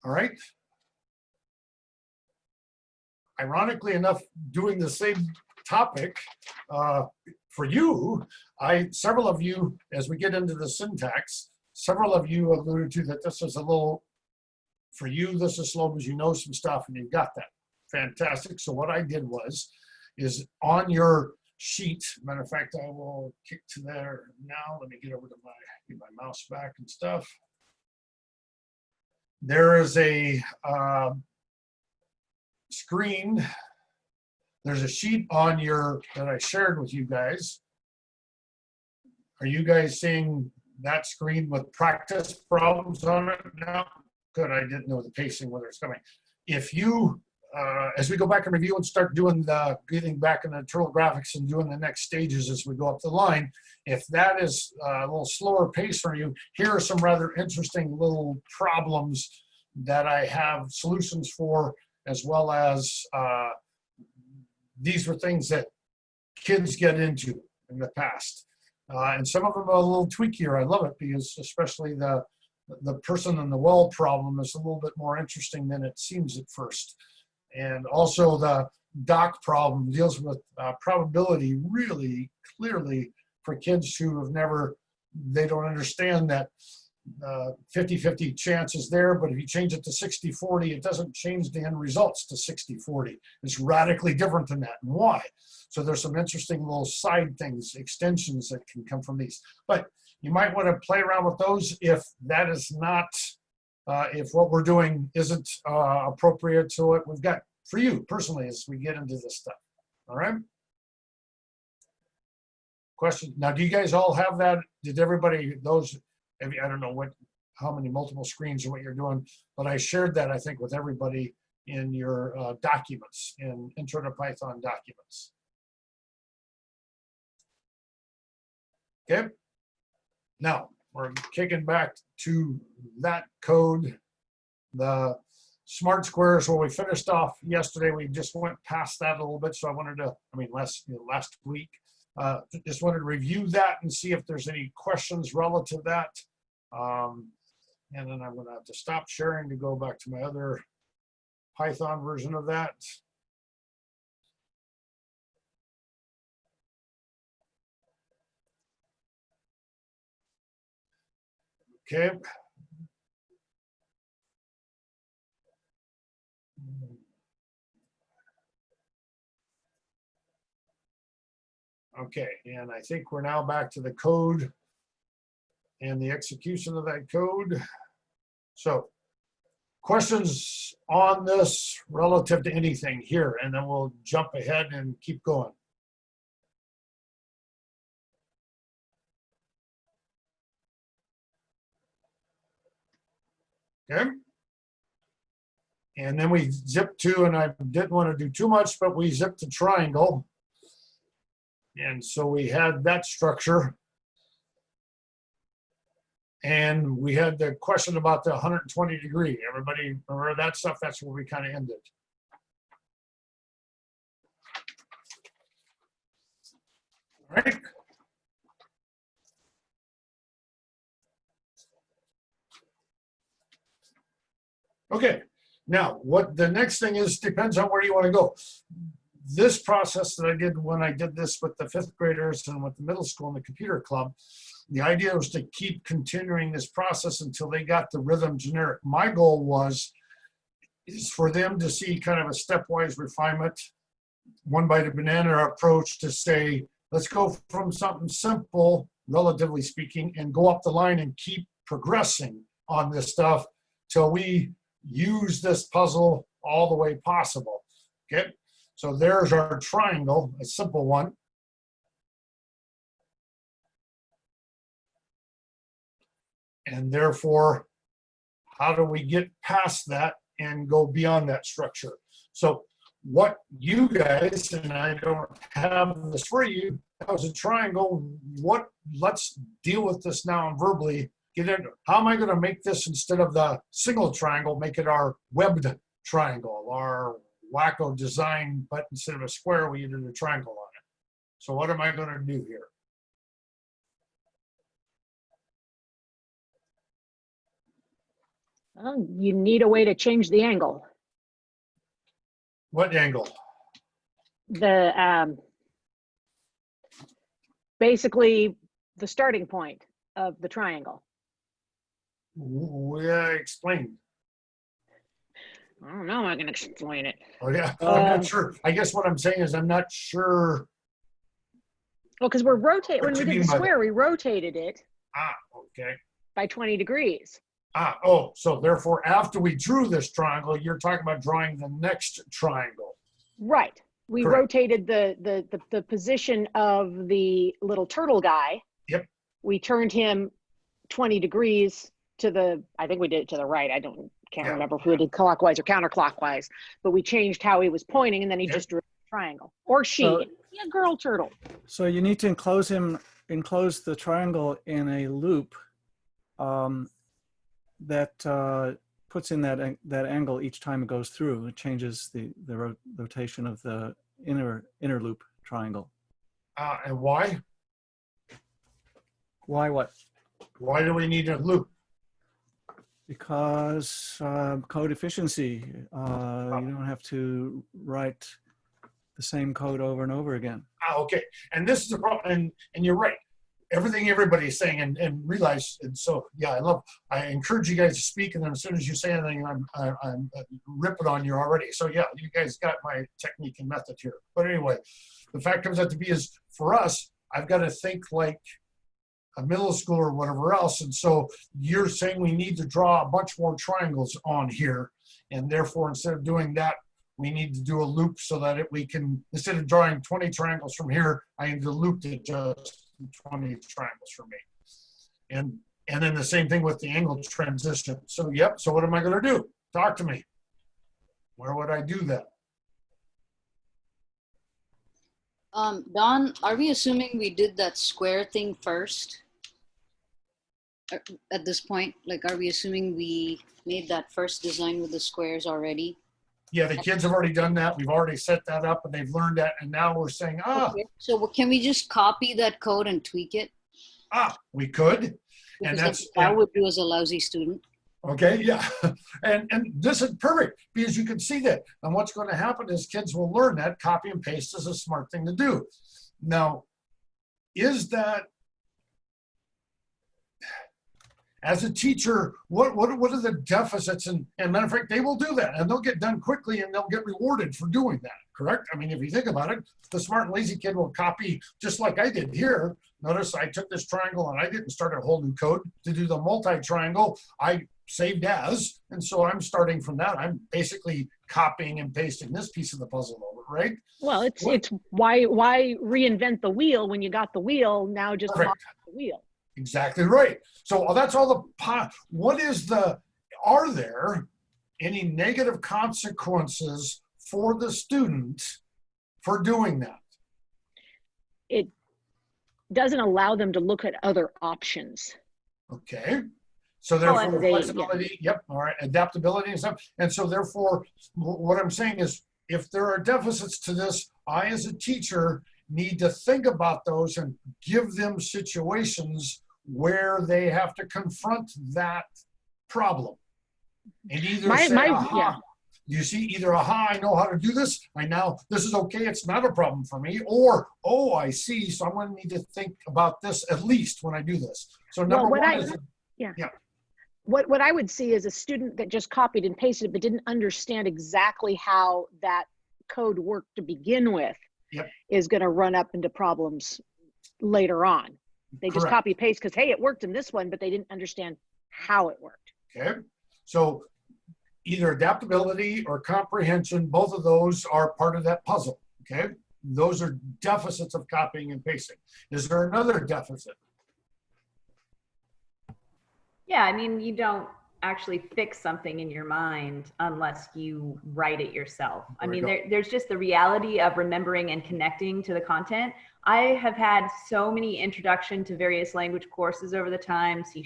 All right. Ironically enough, doing the same topic for you, several of you, as we get into the syntax, several of you alluded to that this is a little, for you, this is slow because you know some stuff and you've got that. Fantastic. So what I did is on your sheet, matter of fact, I will kick to there now. Let me get over to get my mouse back and stuff. There is a screen. There's a sheet on that I shared with you guys. Are you guys seeing that screen with practice problems on it now? Good, I didn't know the pacing, whether it's coming. If you, as we go back and review and start doing getting back in the turtle graphics and doing the next stages as we go up the line, if that is a little slower pace for you, here are some rather interesting little problems that I have solutions for, as well as these were things that kids get into in the past. And some of them are a little tweakier. I love it because especially the person in the well problem is a little bit more interesting than it seems at first. And also the doc problem deals with probability really clearly for kids who have they don't understand that 50-50 chance is there, but if you change it to 60-40, it doesn't change the end results to 60-40. It's radically different than that. And why? So there's some interesting little side things, extensions that can come from these. But you might want to play around with those if that is not, if what we're doing isn't appropriate to what we've got for you personally as we get into this stuff. All right? Question. Now, do you guys all have that? Did everybody, I don't know how many multiple screens or what you're doing, but I shared that, I think, with everybody in your documents, in Intro to Python documents. Okay. Now, we're kicking back to that code. The smart squares, where we finished off yesterday, we just went past that a little bit, so I wanted to, last week, just wanted to review that and see if there's any questions relative to that. And then I'm going to have to stop sharing to go back to my other Python version of that. Okay. Okay, and I think we're now back to the code and the execution of that code. So, questions on this relative to anything here, and then we'll jump ahead and keep going. Okay. And then we zip to, and I didn't want to do too much, but we zipped to triangle. And so we had that structure. And we had the question about the 120 degree. Everybody remember that stuff? That's where we kind of ended. All right. Okay. Now, what the next thing is depends on where you want to go. This process that I did when I did this with the 5th graders and with the middle school and the computer club, the idea was to keep continuing this process until they got the rhythm generic. My goal is for them to see kind of a stepwise refinement, one bite of banana approach to say, let's go from something simple, relatively speaking, and go up the line and keep progressing on this stuff till we use this puzzle all the way possible. Okay, so there's our triangle, a simple one. And therefore, how do we get past that and go beyond that structure? So what you guys, and I don't have this for you, that was a triangle. Let's deal with this now verbally. Get in. How am I going to make this, instead of the single triangle, make it our webbed triangle, our wacko design, but instead of a square, we did a triangle on it. So what am I going to do here? Well, you need a way to change the angle. What angle? The basically the starting point of the triangle. Yeah, explain. I don't know. I can explain it. Oh yeah, I'm not sure. I guess what I'm saying is I'm not sure. Well, because we're rotating. When What we you did mean the by square, we rotated it Okay. by 20 degrees. Oh, so therefore, after we drew this triangle, you're talking about drawing the next triangle. Right. We Correct. rotated the position of the little turtle guy. Yep. We turned him 20 degrees to the, I think we did it to the right. Can't Yeah. remember if we did clockwise or counterclockwise, but we changed how he was pointing, and then he Yep. just drew a triangle. Or she, So- yeah, girl turtle. So you need to enclose the triangle in a loop that puts in that angle each time it goes through. It changes the rotation of the inner loop triangle. And why? Why what? Why do we need a loop? Because code efficiency. You don't have to write the same code over and over again. Okay. And this is the problem. And you're right. Everything everybody's saying, and realize. And so, yeah, I encourage you guys to speak. And then as soon as you say anything, I'm ripping on you already. So yeah, you guys got my technique and method here. But anyway, the fact comes out to be is, for us, I've got to think like a middle school or whatever else. And so you're saying we need to draw a bunch more triangles on here. And therefore, instead of doing that, we need to do a loop so that we can, instead of drawing 20 triangles from here, I need to loop to just 20 triangles for me. And then the same thing with the angle transition. So, yep. So what am I going to do? Talk to me. Where would I do that? Don, are we assuming we did that square thing first? At this point, like, are we assuming we made that first design with the squares already? Yeah, the kids have already done that. We've already set that up and they've learned that. And now we're saying, Okay. So can we just copy that code and tweak it? We could. And Because that's what I would do as a lousy student. okay. Yeah. And this is perfect because you can see that. And what's going to happen is kids will learn that copy and paste is a smart thing to do. Now, is that, as a teacher, what are the deficits? And matter of fact, they will do that and they'll get done quickly and they'll get rewarded for doing that, correct? I mean, if you think about it, the smart and lazy kid will copy just like I did here. Notice I took this triangle and I didn't start a whole new code to do the multi-triangle. I saved as, and so I'm starting from that. I'm basically copying and pasting this piece of the puzzle over, right? Well, it's why reinvent the wheel when you got the wheel? Now just Perfect. modify the wheel. Exactly right. So that's all are there any negative consequences for the student for doing that? It doesn't allow them to look at other options. Okay. So therefore They- flexibility, yep, all right, adaptability and stuff. And so therefore, what I'm saying is, if there are deficits to this, I as a teacher need to think about those and give them situations where they have to confront that problem. And either say, aha, you see, either, aha, I know how to do this. This is okay. It's not a problem for me. Or, oh, I see. So I'm going to need to think about this at least when I do this. So number one is, What I would see is a student that just copied and pasted but didn't understand exactly how that code worked to begin with is going to run up into problems later on. They just copy paste because, hey, it worked in this one, but they didn't understand how it worked. Okay. So either adaptability or comprehension, both of those are part of that puzzle. Okay. Those are deficits of copying and pasting. Is there another deficit? Yeah, I mean, you don't actually fix something in your mind unless you write it yourself. I mean, there's just the reality of remembering and connecting to the content. I have had so many introduction to various language courses over the time, C#,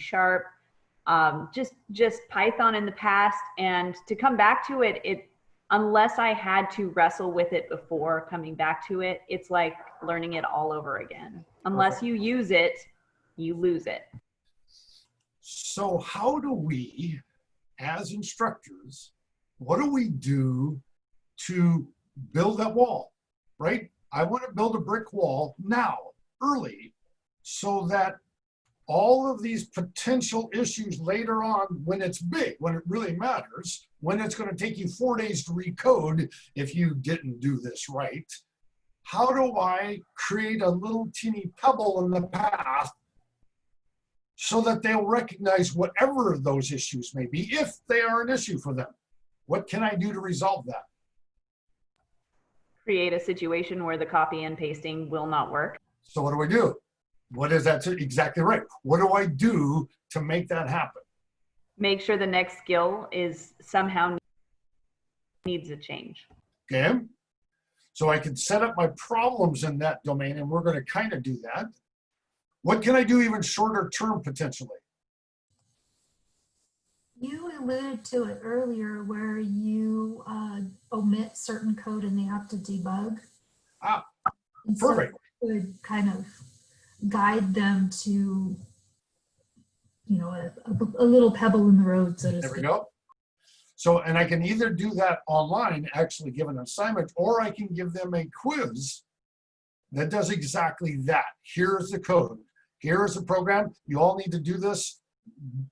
just Python in the past, and to come back to it, unless I had to wrestle with it before coming back to it, it's like learning it all over again. Unless you use it, you lose it. So how do we, as instructors, what do we do to build that wall, right? I want to build a brick wall now, early, so that all of these potential issues later on, when it's big, when it really matters, when it's going to take you 4 days to recode if you didn't do this right, how do I create a little teeny pebble in the path so that they'll recognize whatever those issues may be, if they are an issue for them? What can I do to resolve that? Create a situation where the copy and pasting will not work. So what do I do? What is that? Exactly right. What do I do to make that happen? Make sure the next skill is somehow needs a change. Okay. So I can set up my problems in that domain, and we're going to kind of do that. What can I do even shorter term potentially? You alluded to it earlier where you omit certain code and they have to debug. Ah, and so perfect. it would kind of guide them to, you know, a little pebble in the road, so to There speak. we go. So, and I can either do that online, actually give an assignment, or I can give them a quiz that does exactly that. Here's the code. Here is the program. You all need to do this.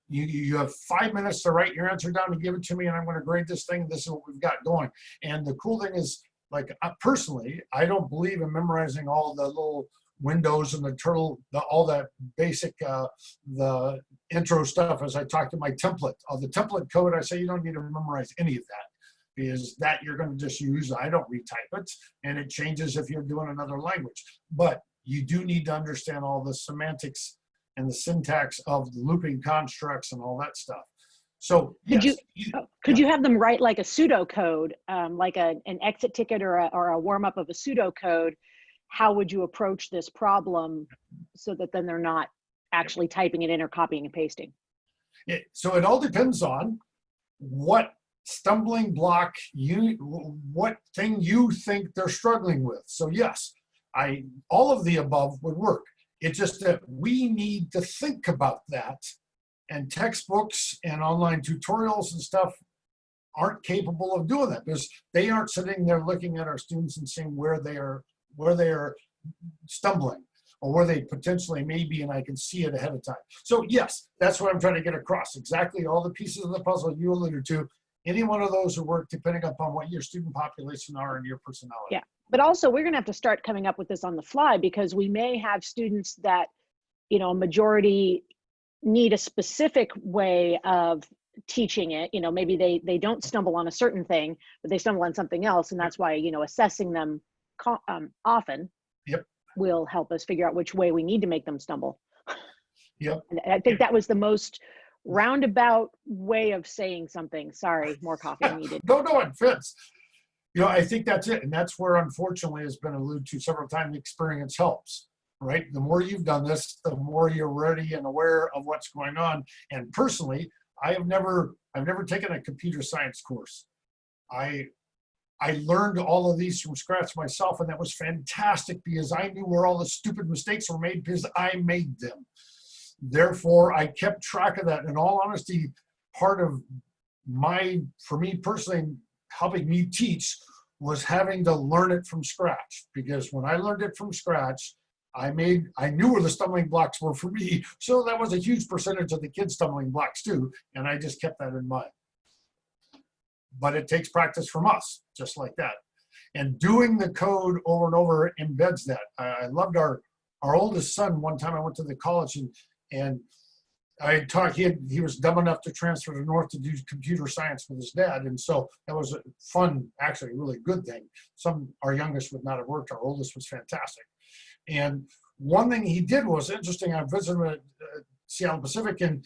You have 5 minutes to write your answer down and give it to me, and I'm going to grade this thing. This is what we've got going. And the cool thing is, like, personally, I don't believe in memorizing all the little windows and the turtle, all that basic, the intro stuff. As I talk to my template, the template code, I say you don't need to memorize any of that, because that you're going to just use. I don't retype it, and it changes if you're doing another language. But you do need to understand all the semantics and the syntax of the looping constructs and all that stuff. So could you have them write like a pseudocode, like an exit ticket or a warm up of a pseudocode? How would you approach this problem so that then they're not actually typing it in or copying and pasting? So it all depends on what stumbling block what thing you think they're struggling with. So yes, all of the above would work. It's just that we need to think about that, and textbooks and online tutorials and stuff aren't capable of doing that, because they aren't sitting there looking at our students and seeing where they are stumbling or where they potentially may be, and I can see it ahead of time. So yes, that's what I'm trying to get across. Exactly all the pieces of the puzzle you alluded to. Any one of those will work depending upon what your student population are and your personality. Yeah, but also we're going to have to start coming up with this on the fly, because we may have students that, you know, a majority need a specific way of teaching it. You know, maybe they don't stumble on a certain thing, but they stumble on something else. And that's why, you know, assessing them often will help us figure out which way we need to make them stumble. Yep. And I think that was the most roundabout way of saying something. Sorry, more coffee needed. No, it fits. You know, I think that's it. And that's where, unfortunately, has been alluded to several times, experience helps, right? The more you've done this, the more you're ready and aware of what's going on. And personally, I've never taken a computer science course. I learned all of these from scratch myself, and that was fantastic, because I knew where all the stupid mistakes were made because I made them. Therefore, I kept track of that. In all honesty, part of for me personally, helping me teach was having to learn it from scratch, because when I learned it from scratch, I knew where the stumbling blocks were for me. So that was a huge percentage of the kids' stumbling blocks too. And I just kept that in mind. But it takes practice from us, just like that. And doing the code over and over embeds that. I loved our oldest son. One time I went to the college, and I taught, he was dumb enough to transfer to North to do computer science with his dad. And so that was a fun, actually a really good thing. Our youngest would not have worked. Our oldest was fantastic. And one thing he did was interesting. I visited him at Seattle Pacific, and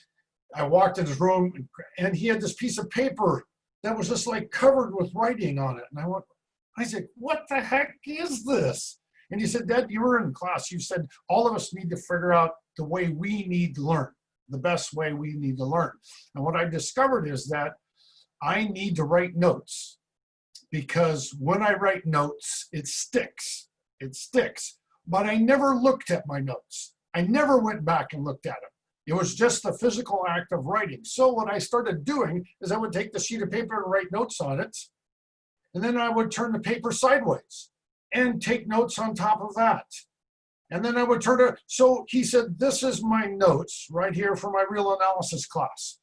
I walked in his room and he had this piece of paper that was just like covered with writing on it. And I said, what the heck is this? And he said, Dad, you were in class. You said, all of us need to figure out the way we need to learn, the best way we need to learn. And what I discovered is that I need to write notes, because when I write notes, it sticks. It sticks. But I never looked at my notes. I never went back and looked at them. It was just the physical act of writing. So what I started doing is I would take the sheet of paper and write notes on it. And then I would turn the paper sideways and take notes on top of that. And then I would turn it. So he said, this is my notes right here for my real analysis class.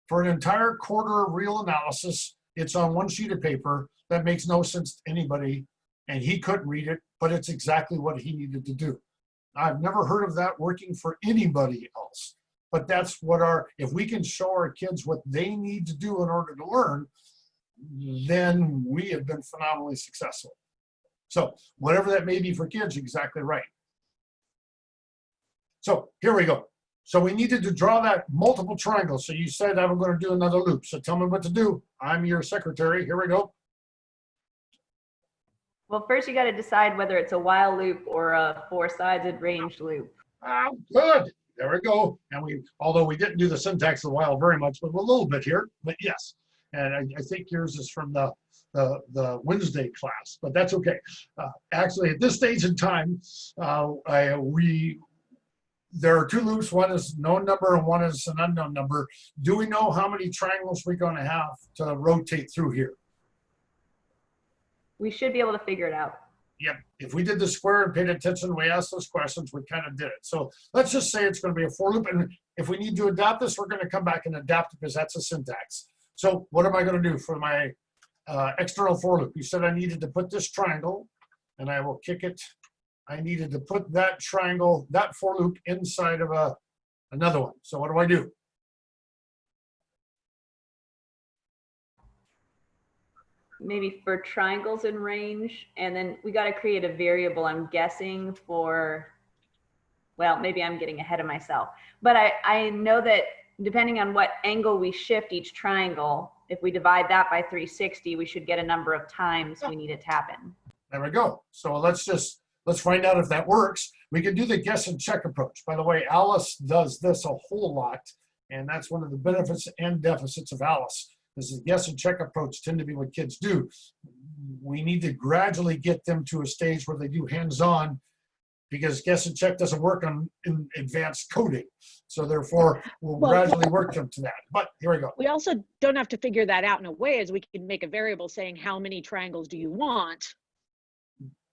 For an entire quarter of real analysis, it's on one sheet of paper that makes no sense to anybody. And he couldn't read it, but it's exactly what he needed to do. I've never heard of that working for anybody else. But that's what if we can show our kids what they need to do in order to learn, then we have been phenomenally successful. So whatever that may be for kids, exactly right. So here we go. So we needed to draw that multiple triangle. So you said I'm going to do another loop. So tell me what to do. I'm your secretary. Here we go. Well, first you got to decide whether it's a while loop or a four-sided ranged loop. Ah, good. There we go. And although we didn't do the syntax of the while very much, but a little bit here, but yes. And I think yours is from the Wednesday class, but that's okay. Actually, at this stage in time, there are two loops. One is known number and one is an unknown number. Do we know how many triangles we're going to have to rotate through here? We should be able to figure it out. Yep. If we did the square and paid attention, we asked those questions, we kind of did it. So let's just say it's going to be a for loop. And if we need to adapt this, we're going to come back and adapt it because that's a syntax. So what am I going to do for my external for loop? You said I needed to put this triangle, and I will kick it. I needed to put that triangle, that for loop inside of another one. So what do I do? Maybe for triangles in range, and then we got to create a variable, I'm guessing, for, well, maybe I'm getting ahead of myself, but I know that depending on what angle we shift each triangle, if we divide that by 360, we should get a number of times we need it to happen. There we go. So let's find out if that works. We can do the guess and check approach. By the way, Alice does this a whole lot, and that's one of the benefits and deficits of Alice. This is guess and check approach tend to be what kids do. We need to gradually get them to a stage where they do hands-on, because guess and check doesn't work in advanced coding. So therefore, we'll gradually work them to that. But here we go. We also don't have to figure that out in a way, as we can make a variable saying how many triangles do you want,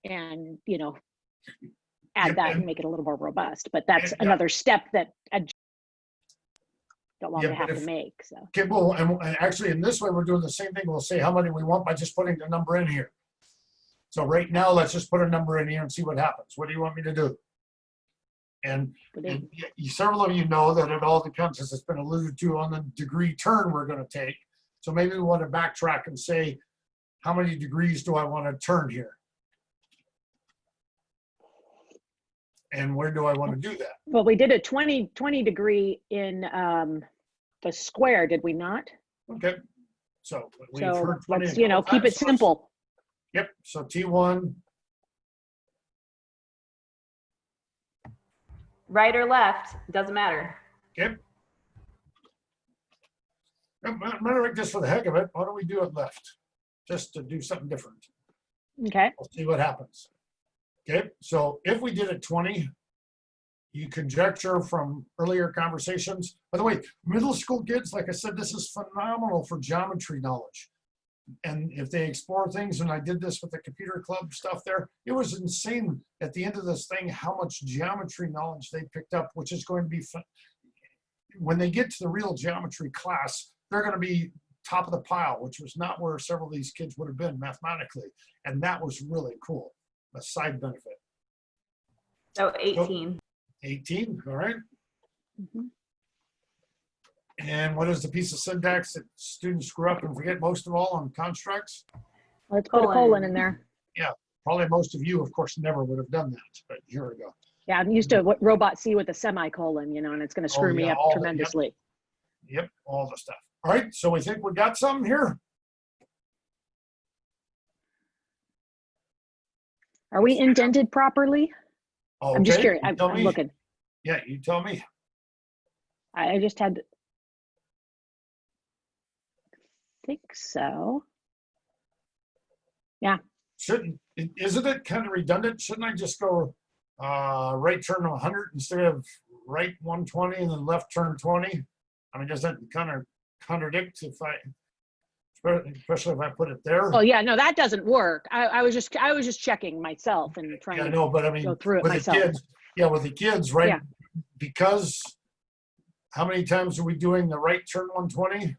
and add that and make it a little more robust. But that's another step that I don't want to have to make. So okay, well, and actually in this way we're doing the same thing. We'll say how many we want by just putting the number in here. So right now, let's just put a number in here and see what happens. What do you want me to do? And several of you know that it all depends, as it's been alluded to, on the degree turn we're going to take. So maybe we want to backtrack and say, how many degrees do I want to turn here? And where do I want to do that? Well, we did a 20 degree in the square, did we not? Okay. So we've heard 20. Let's, keep it simple. Yep. So T1. Right or left, doesn't matter. Okay. Matter of just for the heck of it, why don't we do it left? Just to do something different. Okay. We'll see what happens. Okay. So if we did it 20, you conjecture from earlier conversations. By the way, middle school kids, like I said, this is phenomenal for geometry knowledge. And if they explore things, and I did this with the computer club stuff there, it was insane at the end of this thing how much geometry knowledge they picked up, which is going to be fun. When they get to the real geometry class, they're going to be top of the pile, which was not where several of these kids would have been mathematically. And that was really cool, a side benefit. So 18. 18, all right. Mm-hmm. And what is the piece of syntax that students screw up and forget most of all on constructs? Let's put a colon in there. Yeah, probably most of you, of course, never would have done that, but here we go. Yeah, I'm used to what robot C with a semicolon, and it's going to screw me up tremendously. Yep, all the stuff. All right, so we think we got something here. Are we indented properly? I'm just Okay, curious. you I'm, tell I'm me. looking. Yeah, you tell me. I just had, think so. Yeah. Isn't it kind of redundant? Shouldn't I just go right turn 100 instead of right 120 and then left turn 20? I mean, does that kind of contradict especially if I put it there? Oh yeah, no, that doesn't work. I was just checking myself and trying Yeah, to no, but I mean, go through it with myself. the kids, yeah, with the kids, right? Yeah. Because how many times are we doing the right turn 120?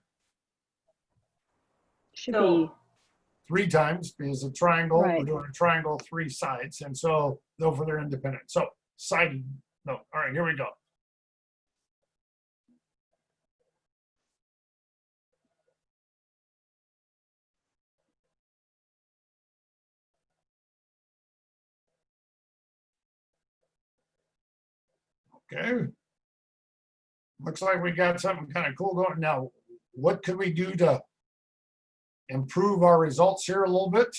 Should So- be 3 times because a triangle, we're Right. doing a triangle 3 sides. And so though for their independent. So sided, no, all right, here we go. Okay. Looks like we got something kind of cool going. Now, what could we do to improve our results here a little bit?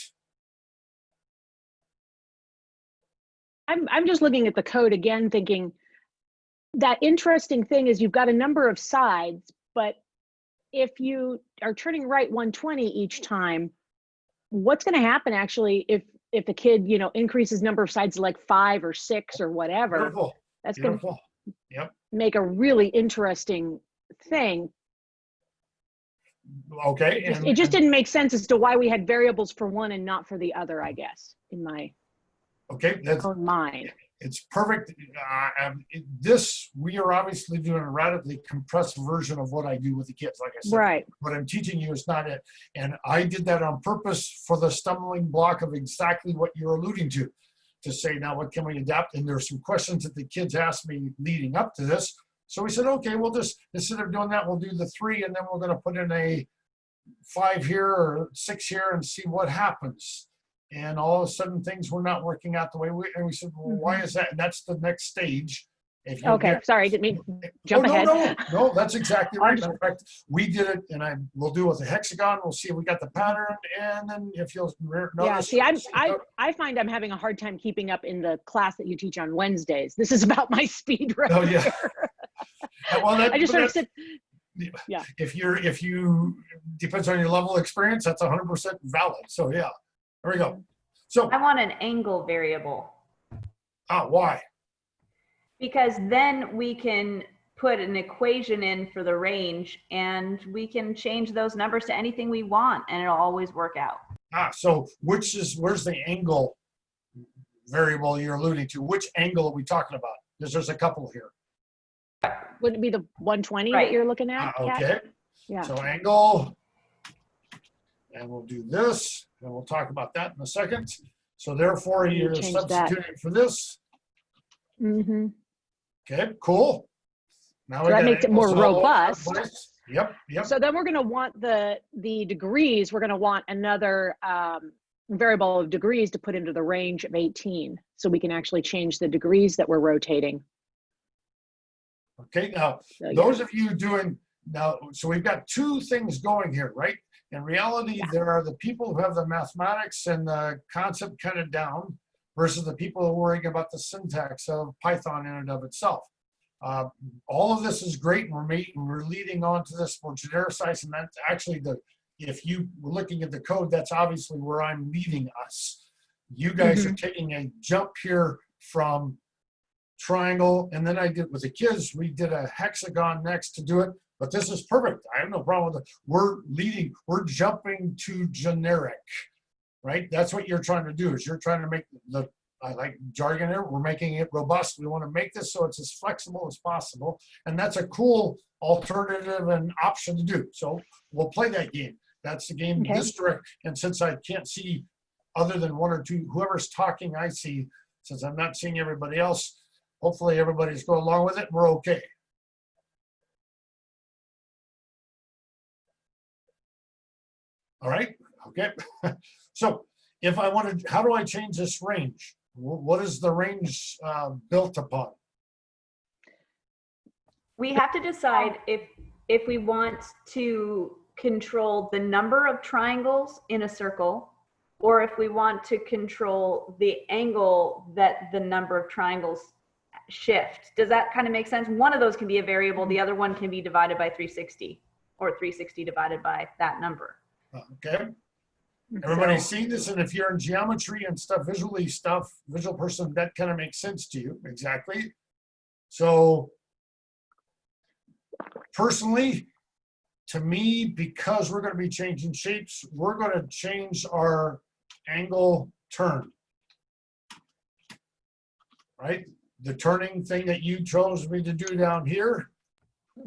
I'm just looking at the code again, thinking that interesting thing is you've got a number of sides, but if you are turning right 120 each time, what's going to happen actually if the kid, you know, increases number of sides to like 5 or 6 or whatever? Beautiful. That's going to Beautiful. Yep. make a really interesting thing. Okay. It just didn't make sense as to why we had variables for one and not for the other, I guess, in my okay. That's own mind. it's perfect. This, we are obviously doing a radically compressed version of what I do with the kids. Like I said, Right. what I'm teaching you is not it. And I did that on purpose for the stumbling block of exactly what you're alluding to say, now what can we adapt? And there's some questions that the kids asked me leading up to this. So we said, okay, we'll just, instead of doing that, we'll do the 3 and then we're going to put in a 5 here or 6 here and see what happens. And all of a sudden things were not working out the way and we said, well, why is that? And that's the next stage. If you Okay, sorry, didn't mean jump ahead. No, that's exactly right. In fact, we did it, and we'll do it with a hexagon. We'll see if we got the pattern, and then if you'll notice. Yeah, see, I find I'm having a hard time keeping up in the class that you teach on Wednesdays. This is about my speed right Oh yeah. Well, I just sort of sit. Yeah. If you depends on your level of experience, that's 100% valid. So yeah, there we go. So I want an angle variable. Why? Because then we can put an equation in for the range and we can change those numbers to anything we want and it'll always work out. So where's the angle variable you're alluding to? Which angle are we talking about? Because there's a couple here. Would it be the 120 Right. that you're looking at? Kat? Okay. Yeah. So angle, and we'll do this, and we'll talk about that in a second. So therefore, you're change substituting for this. Mm-hmm. Okay, cool. Now So that makes it more robust. Yep. So then we're going to want the degrees. We're going to want another variable of degrees to put into the range of 18, so we can actually change the degrees that we're rotating. Okay, now So, those of you doing now, so we've got 2 things going here, right? In reality, there are the people who have the mathematics and the concept kind of down versus the people who are worrying about the syntax of Python in and of itself. All of this is great, and we're leading on to this more genericized, and that's actually if you were looking at the code, that's obviously where I'm leading us. You guys are taking a jump here from triangle, and then I did with the kids, we did a hexagon next to do it, but this is perfect. I have no problem with it. We're jumping to generic, right? That's what you're trying to do, is you're trying to make I like jargon here, we're making it robust. We want to make this so it's as flexible as possible, and that's a cool alternative and option to do. So we'll play that game. That's the game this direct, and since I can't see other than 1 or 2, whoever's talking I see, since I'm not seeing everybody else, hopefully everybody's going along with it and we're okay. All right, okay. So if I wanted, how do I change this range? What is the range built upon? We have to decide if if we want to control the number of triangles in a circle, or if we want to control the angle that the number of triangles shift. Does that kind of make sense? One of those can be a variable. The other one can be divided by 360, or 360 divided by that number. Okay. Everybody's seen this, and if you're in geometry and stuff, visual person, that kind of makes sense to you. Exactly. So personally, to me, because we're going to be changing shapes, we're going to change our angle turn. Right? The turning thing that you chose me to do down here.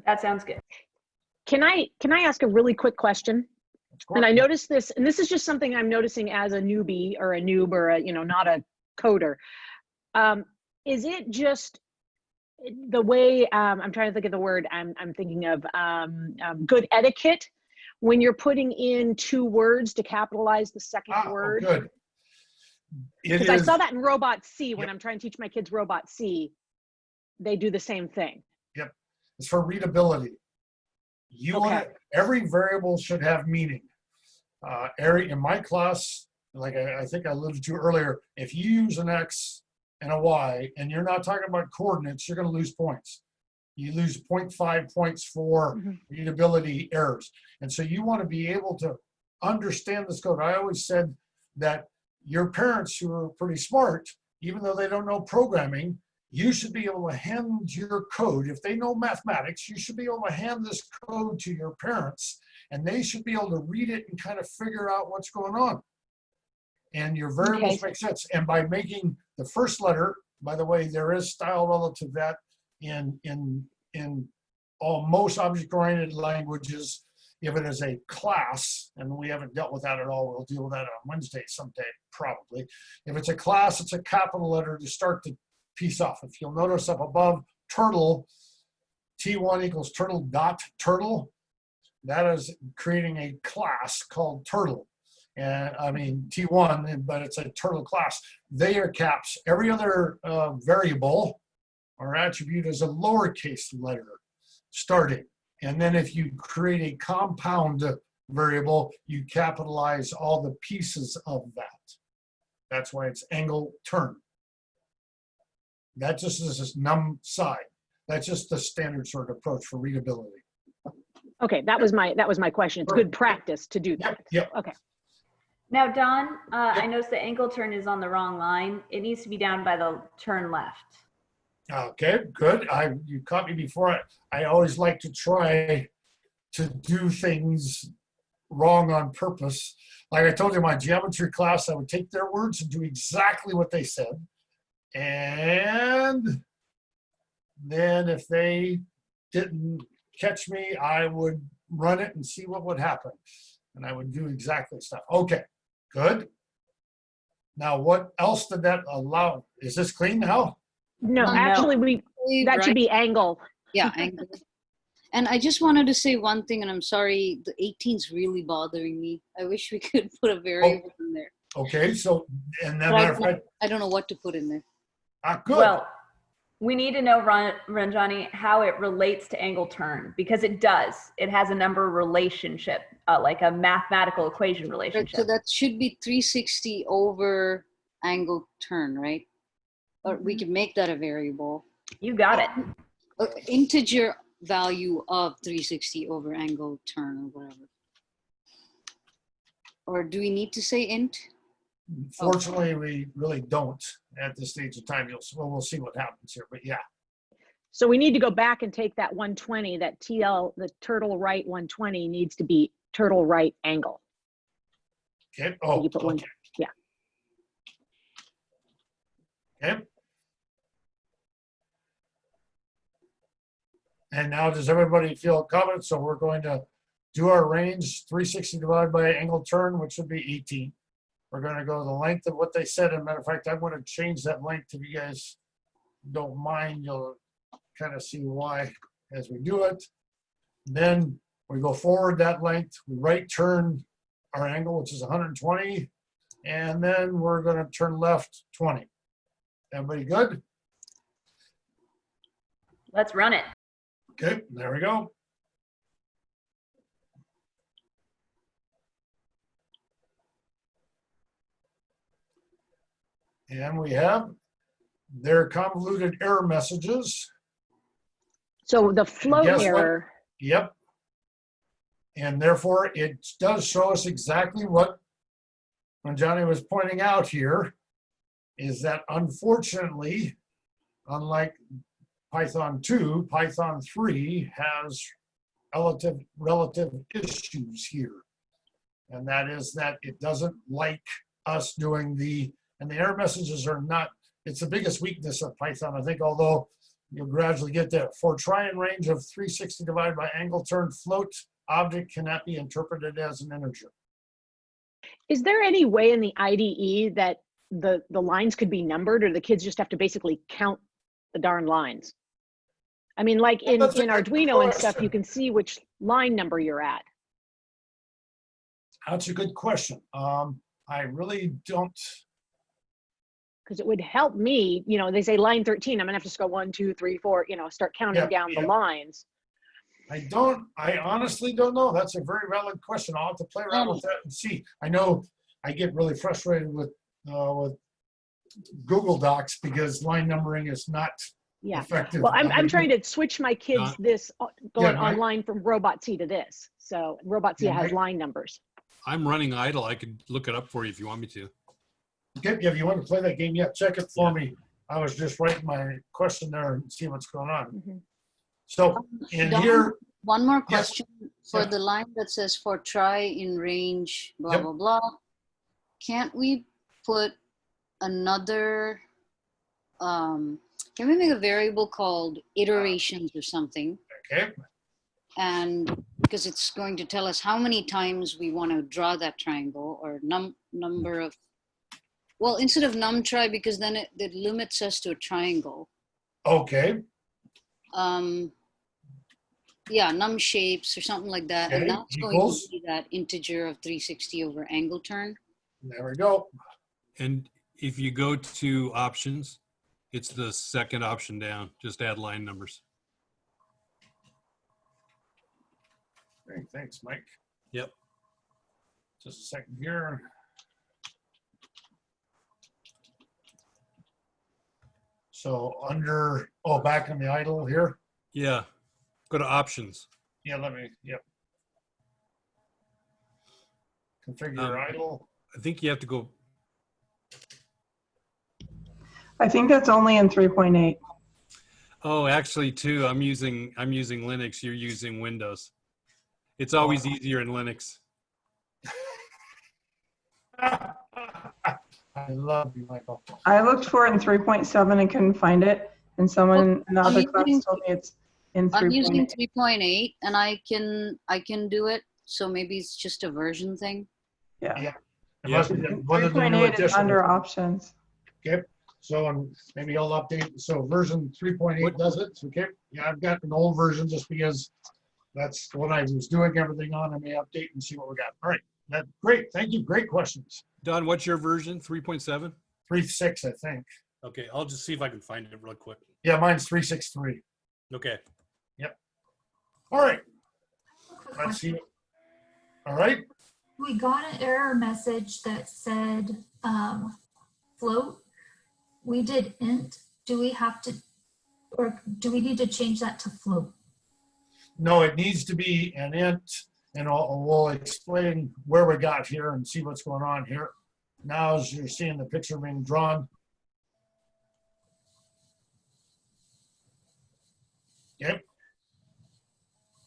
That sounds good. Can I ask a really quick question? And I noticed this, and this is just something I'm noticing as a newbie or a noob or a, not a coder. Is it just the way, I'm trying to think of the word I'm thinking of, good etiquette when you're putting in 2 words to capitalize the second word? Good. Because I saw that in Robot C when I'm trying to teach my kids Robot C. They do the same thing. Yep. It's for readability. Every variable should have meaning. In my class, like I think I alluded to earlier, if you use an X and a Y and you're not talking about coordinates, you're going to lose points. You lose 0.5 points for readability errors. And so you want to be able to understand this code. I always said that your parents who are pretty smart, even though they don't know programming, you should be able to hand your code. If they know mathematics, you should be able to hand this code to your parents, and they should be able to read it and kind of figure out what's going on. And your variables make sense. And by making the first letter, by the way, there is style relative that in most object-oriented languages. If it is a class, and we haven't dealt with that at all, we'll deal with that on Wednesday someday, probably. If it's a class, it's a capital letter to start the piece off. If you'll notice up above, turtle, T1 equals turtle dot turtle. That is creating a class called turtle. And I mean T1, but it's a turtle class. They are caps. Every other variable or attribute is a lowercase letter starting. And then if you create a compound variable, you capitalize all the pieces of that. That's why it's angle turn. That just is this num side. That's just the standard sort of approach for readability. Okay, that was my question. It's good practice to do that. Yep. Okay. Now, Don, I noticed the angle turn is on the wrong line. It needs to be down by the turn left. Okay, good. You caught me before. I always like to try to do things wrong on purpose. Like I told you in my geometry class, I would take their words and do exactly what they said. And then if they didn't catch me, I would run it and see what would happen. And I would do exactly stuff. Okay, good. Now, what else did that allow? Is this clean now? No, actually, that should be angle. Yeah, angle. And I just wanted to say one thing, and I'm sorry, the 18's really bothering me. I wish we could put a variable in there. Okay, so, and that matter of fact, I don't know what to put in there. Good. Well, we need to know, Ranjani, how it relates to angle turn, because it does. It has a number relationship, like a mathematical equation relationship. So that should be 360 over angle turn, right? Or we could make that a variable. You got it. Integer value of 360 over angle turn or whatever. Or do we need to say int? Fortunately, we really don't at this stage of time. We'll see what happens here, but yeah. So we need to go back and take that 120, that TL, the turtle right 120 needs to be turtle right angle. Okay. So you put one, yeah. Okay. And now does everybody feel confident? So we're going to do our range 360 divided by angle turn, which would be 18. We're going to go the length of what they said. As a matter of fact, I'm going to change that length if you guys don't mind. You'll kind of see why as we do it. Then we go forward that length. We right turn our angle, which is 120. And then we're going to turn left 20. Everybody good? Let's run it. Okay, there we go. And we have their convoluted error messages. So the float guess what? error, Yep. And therefore, it does show us exactly what Johnny was pointing out here, is that unfortunately, unlike Python 2, Python 3 has relative issues here. And that is that it doesn't like us doing and the error messages are not, it's the biggest weakness of Python, I think, although you'll gradually get there. For try and range of 360 divided by angle turn float, object cannot be interpreted as an integer. is there any way in the IDE that the lines could be numbered, or the kids just have to basically count the darn lines? I mean, like in That's a good Arduino and stuff, question. you can see which line number you're at. That's a good question. I really don't. Because it would help me, they say line 13, I'm gonna have to just go 1, 2, 3, 4, start counting down the lines. I honestly don't know. That's a very valid question. I'll have to play around with that and see. I know I get really frustrated with Google Docs because line numbering is not effective. Well, I'm trying to switch my kids going Mike. online from Robot C to this. So Robot C has Mike. line numbers. I'm running idle. I could look it up for you if you want me to. Okay, if you want to play that game, check it for me. I was just writing my question there and see what's going on. Mm-hmm. So in Don, here, one more question for Yeah. the line that says for try in range, blah, Yep. blah, blah. Can't we put another, can we make a variable called iterations or something? okay, And because it's going to tell us how many times we want to draw that triangle, or number of, well, instead of num try, because then it limits us to a triangle. okay, Yeah, num shapes or something like that. Okay, And that's going equals. to be that integer of 360 over angle turn. there we go. And if you go to options, it's the second option down. Just add line numbers. Great, thanks, Mike. Yep. Just a second here. So under, back in the idle here. Yeah. Go to options. Yeah, configure idle. I think you have to go. I think that's only in 3.8. Oh, actually, too. I'm using Linux. You're using Windows. It's always easier in Linux. I love you, Michael. I looked for it in 3.7 and couldn't find it. And someone in the other class told me it's in I'm using 3.8. 3.8 and I can do it. So maybe it's just a version thing. Yeah. It must be one of the new 3.8 is editions. under options. Okay, so maybe I'll update. So version 3.8 does it. Okay, yeah, I've got an old version just because that's what I was doing everything on. I may update and see what we got. All right, that's great. Thank you. Great questions. Don, what's your version? 3.7? 3.6, I think. Okay, I'll just see if I can find it real quick. Yeah, mine's 3.6.3. Okay. All right, Quick let's see. question. All right, We got an error message that said float. We did int. Do we have to, or do we need to change that to float? no, it needs to be an int, and we'll explain where we got here and see what's going on here. Now, as you're seeing the picture being drawn. Yep.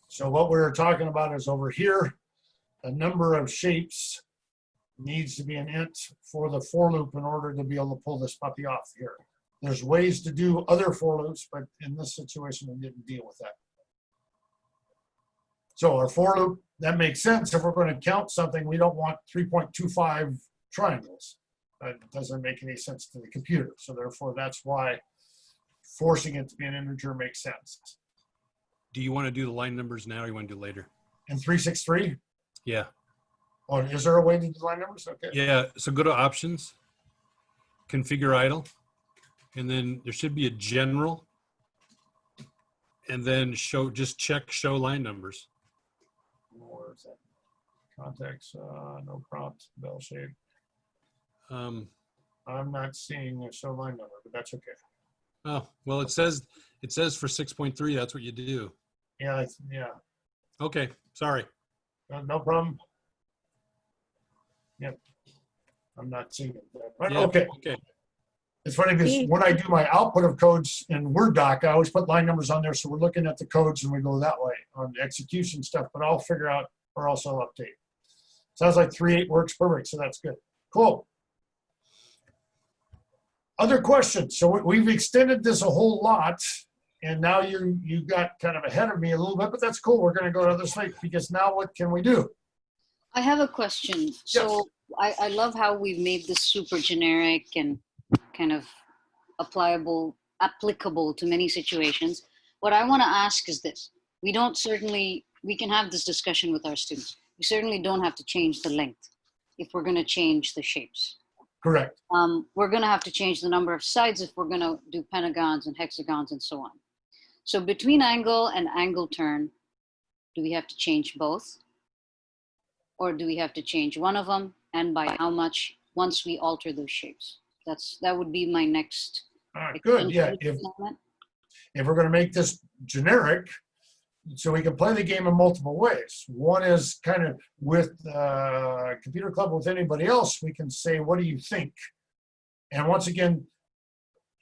So what we're talking about is over here, the number of shapes needs to be an int for the for loop in order to be able to pull this puppy off here. There's ways to do other for loops, but in this situation, we didn't deal with that. So our for loop, that makes sense. If we're going to count something, we don't want 3.25 triangles. That doesn't make any sense to the computer. So therefore, that's why forcing it to be an integer makes sense. Do you want to do the line numbers now or you want to do later? In 3.6.3? Yeah. Oh, is there a way to do line numbers? Okay. Yeah. So go to options, configure idle, and then there should be a general, and then just check show line numbers. Where is that? Context, no prompt, bell shape. I'm not seeing a show line number, but that's okay. Oh, well, it says for 6.3, that's what you do. Yeah, yeah, Okay, sorry. no problem. Yep, I'm not seeing it there, but Yeah, okay. okay. It's funny because when I do my output of codes in Word doc, I always put line numbers on there. So we're looking at the codes and we go that way on the execution stuff, but I'll figure out or else I'll update. Sounds like 3.8 works perfect. So that's good. Cool. Other questions? So we've extended this a whole lot and now you got kind of ahead of me a little bit, but that's cool. We're going to go to the slide because now what can we do? I have a question. So I love how we've made this super generic and kind of applicable to many situations. What I want to ask is this. We can have this discussion with our students. We certainly don't have to change the length if we're going to change the shapes. Correct. We're going to have to change the number of sides if we're going to do pentagons and hexagons and so on. So between angle and angle turn, do we have to change both? Or do we have to change one of them, and by how much once we alter those shapes? That would be my next. All right, good. Yeah, if we're going to make this generic, so we can play the game in multiple ways. One is kind of with Computer Club with anybody else, we can say, what do you think? And once again,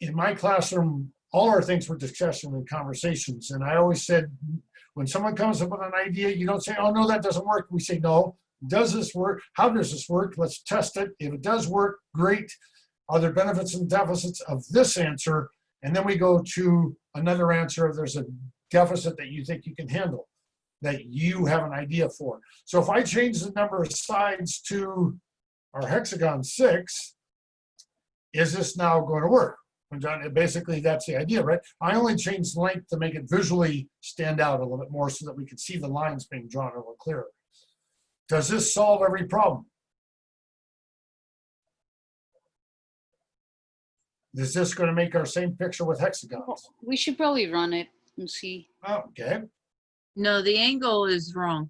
in my classroom, all our things were discussion and conversations. And I always said, when someone comes up with an idea, you don't say, oh, no, that doesn't work. We say, no, does this work? How does this work? Let's test it. If it does work, great. Are there benefits and deficits of this answer? And then we go to another answer if there's a deficit that you think you can handle, that you have an idea for. So if I change the number of sides to our hexagon 6, is this now going to work? And John, basically that's the idea, right? I only changed length to make it visually stand out a little bit more so that we could see the lines being drawn a little clearer. Does this solve every problem? Is this going to make our same picture with hexagons? We should probably run it and see. Oh, okay. No, the angle is wrong.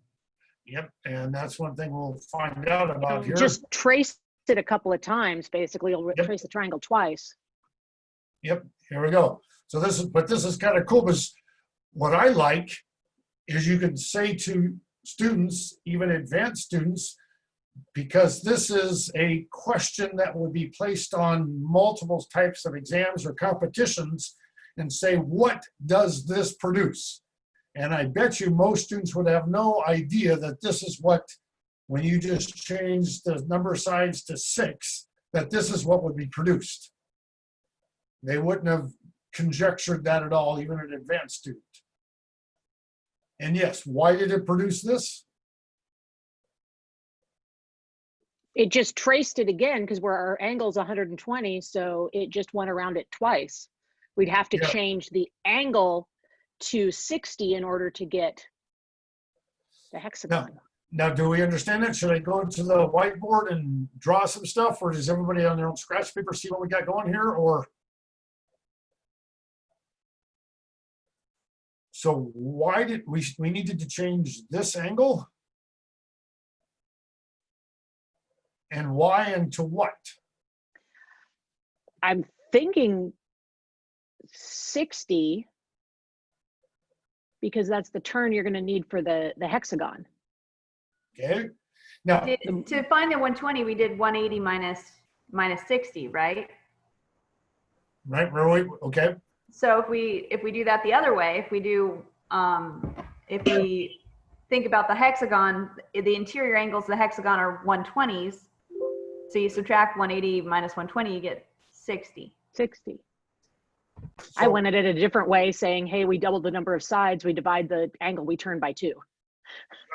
Yep, and that's one thing we'll find out about here. Just trace it a couple of times, basically. You'll trace the triangle twice. Yep, here we go. So this is kind of cool because what I like is you can say to students, even advanced students, because this is a question that will be placed on multiple types of exams or competitions, and say, what does this produce? And I bet you most students would have no idea that this is what, when you just change the number of sides to 6, that this is what would be produced. They wouldn't have conjectured that at all, even an advanced student. And yes, why did it produce this? It just traced it again because where our angle's 120, so it just went around it twice. We'd have to change the angle to 60 in order to get the hexagon. Now, do we understand that? Should I go to the whiteboard and draw some stuff, or does everybody on their own scratch paper see what we got going here? Or so why did we needed to change this angle? And why and to what? I'm thinking 60 because that's the turn you're going to need for the hexagon. Okay. Now, to find the 120, we did 180 minus 60, right? Right. Okay. So if we do that the other way, if we think about the hexagon, the interior angles of the hexagon are 120s. So you subtract 180 minus 120, you get 60. 60. So, I went at it a different way, saying, hey, we doubled the number of sides, we divide the angle, we turn by 2.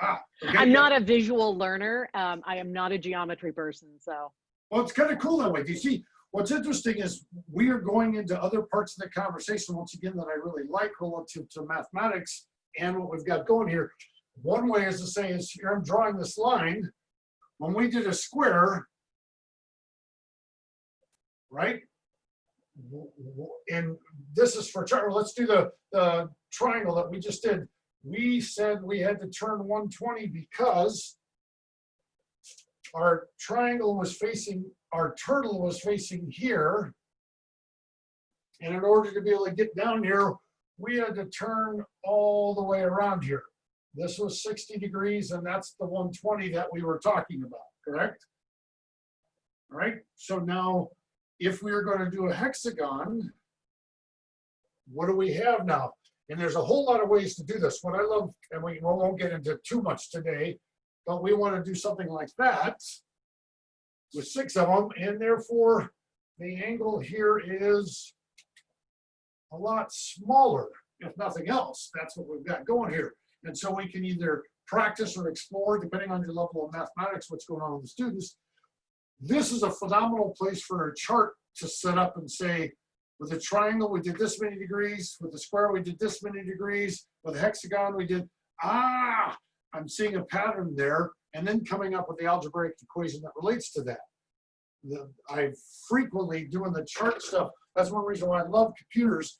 Okay. I'm not a visual learner. I am not a geometry person, so. Well, it's kind of cool that way. Do you see, what's interesting is we are going into other parts of the conversation, once again, that I really like relative to mathematics and what we've got going here. One way is to say, is here I'm drawing this line. When we did a square, right? And this is for triangle. Let's do the triangle that we just did. We said we had to turn 120 because our triangle was facing, our turtle was facing here. And in order to be able to get down here, we had to turn all the way around here. This was 60 degrees, and that's the 120 that we were talking about, correct? All right, so now if we are going to do a hexagon, what do we have now? And there's a whole lot of ways to do this. What I love, and we won't get into too much today, but we want to do something like that with 6 of them, and therefore the angle here is a lot smaller, if nothing else. That's what we've got going here. And so we can either practice or explore, depending on your level of mathematics, what's going on with the students. This is a phenomenal place for a chart to set up and say, with a triangle, we did this many degrees. With a square, we did this many degrees. With a hexagon, we did, I'm seeing a pattern there, and then coming up with the algebraic equation that relates to that. I frequently doing the chart stuff. That's one reason why I love computers.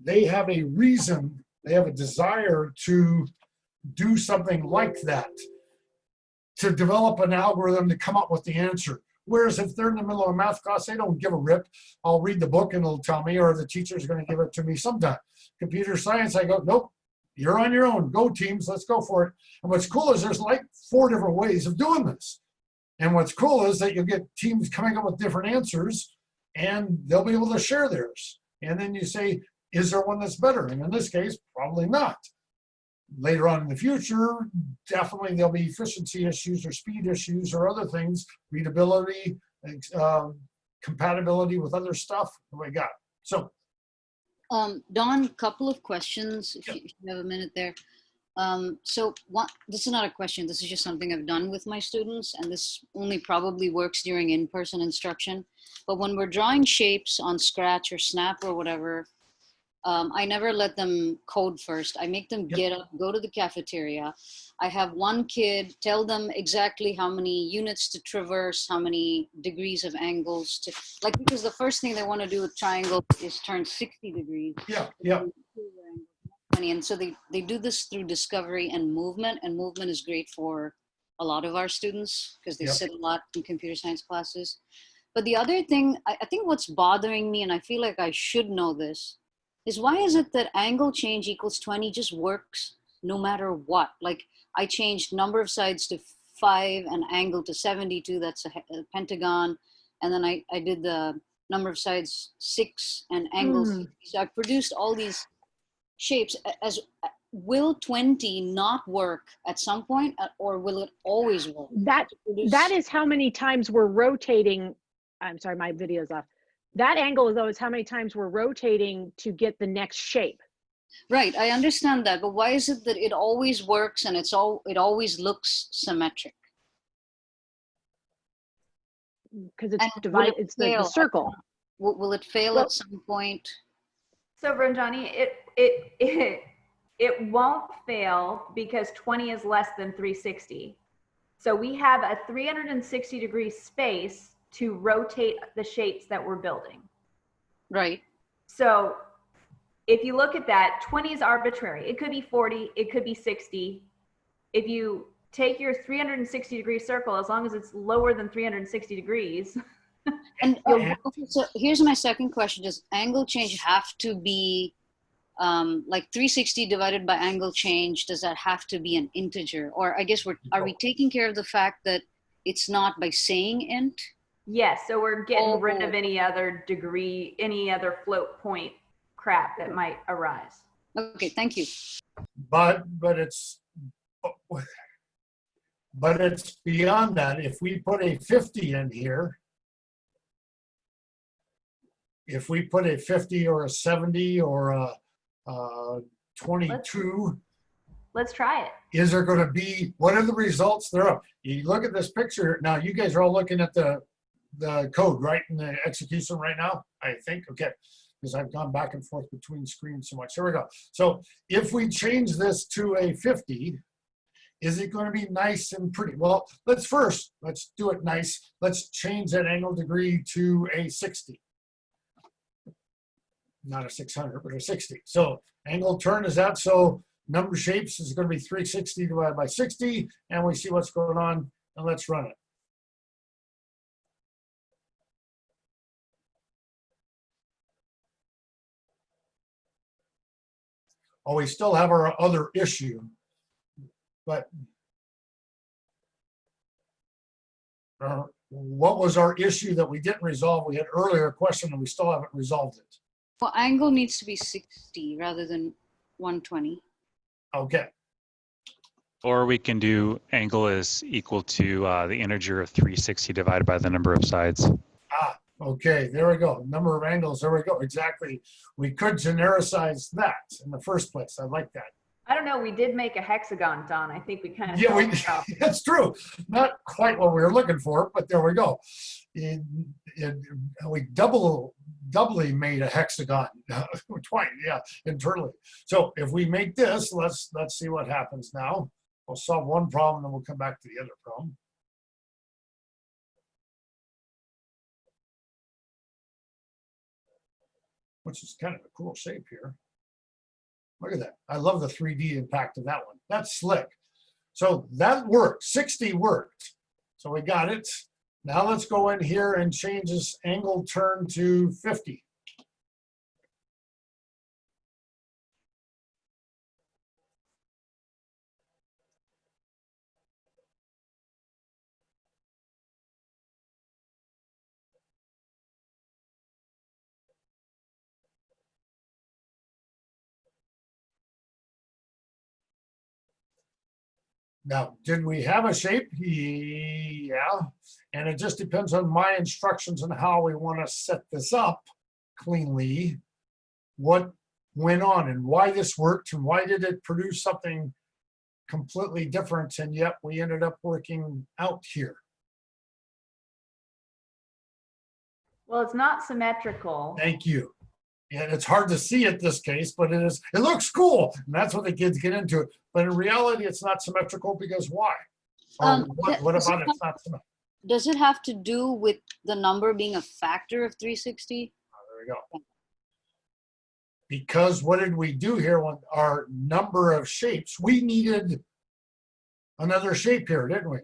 They have a reason, they have a desire to do something like that, to develop an algorithm to come up with the answer. Whereas if they're in the middle of a math class, they don't give a rip. I'll read the book and it'll tell me, or the teacher's going to give it to me sometime. Computer science, I go, nope, you're on your own. Go teams, let's go for it. And what's cool is there's like 4 different ways of doing this. And what's cool is that you'll get teams coming up with different answers, and they'll be able to share theirs. And then you say, is there one that's better? And in this case, probably not. Later on in the future, definitely there'll be efficiency issues or speed issues or other things, readability, compatibility with other stuff that we got. So, Don, couple of questions, if you have a minute there. This is not a question, this is just something I've done with my students, and this only probably works during in-person instruction. But when we're drawing shapes on Scratch or Snap or whatever, I never let them code first. I make them get up, go to the cafeteria. I have one kid tell them exactly how many units to traverse, how many degrees of angles to, like, because the first thing they want to do with triangle is turn 60 degrees. And so they do this through discovery and movement is great for a lot of our students because they sit a lot in computer science classes. But the other thing, I think what's bothering me, and I feel like I should know this, is why is it that angle change equals 20 just works no matter what? Like, I changed number of sides to 5 and angle to 72, that's a pentagon. And then I did the number of sides 6 and angle 60. So I produced all these shapes. Will 20 not work at some point, or will it always work? That is how many times we're rotating. I'm sorry, my video's off. That angle, though, is how many times we're rotating to get the next shape. Right, I understand that, but why is it that it always works and it always looks symmetric? Because it's divided. It's the circle. Will it fail at some point? So, Ranjani, it won't fail because 20 is less than 360. So we have a 360-degree space to rotate the shapes that we're building. Right. So if you look at that, 20 is arbitrary. It could be 40, it could be 60. If you take your 360-degree circle, as long as it's lower than 360 degrees. And so here's my second question. Does angle change have to be like 360 divided by angle change? Does that have to be an integer? Or I guess are we taking care of the fact that it's not by saying int? Yes, so we're getting rid of any other degree, any other float point crap that might arise. Okay, thank you. But it's beyond that. If we put a 50 in here, if we put a 50 or a 70 or a 22, let's try it. Is there going to be, what are the results there? You look at this picture now. You guys are all looking at the code, right, in the execution right now, I think. Okay, because I've gone back and forth between screens so much. Here we go. So if we change this to a 50, is it going to be nice and pretty? Well, let's do it nice. Let's change that angle degree to a 60. Not a 600, but a 60. So angle turn is that. So number shapes is going to be 360 divided by 60. And we see what's going on. And let's run it. Oh, we still have our other issue, but what was our issue that we didn't resolve? We had earlier a question and we still haven't resolved it. Well, angle needs to be 60 rather than 120. Okay. Or we can do angle is equal to the integer of 360 divided by the number of sides. Ah, okay, there we go. Number of angles, there we go. Exactly. We could genericize that in the first place. I like that. I don't know, we did make a hexagon, Don. I think we kind of. Yeah, that's true. Not quite what we were looking for, but there we go. We doubly made a hexagon twice, yeah, internally. So if we make this, let's see what happens now. We'll solve one problem, then we'll come back to the other problem. Which is kind of a cool shape here. Look at that. I love the 3D impact of that one. That's slick. So that worked. 60 worked. So we got it. Now let's go in here and change this angle turn to 50. Now, did we have a shape? Yeah. And it just depends on my instructions on how we want to set this up cleanly, what went on and why this worked and why did it produce something completely different, and yet we ended up working out here. Well, it's not symmetrical. Thank you. And it's hard to see it this case, but it is. It looks cool, and that's what the kids get into it. But in reality, it's not symmetrical because why? What about it's not symmetrical? Does it have to do with the number being a factor of 360? Oh, there we go. Because what did we do here when our number of shapes? We needed another shape here, didn't we?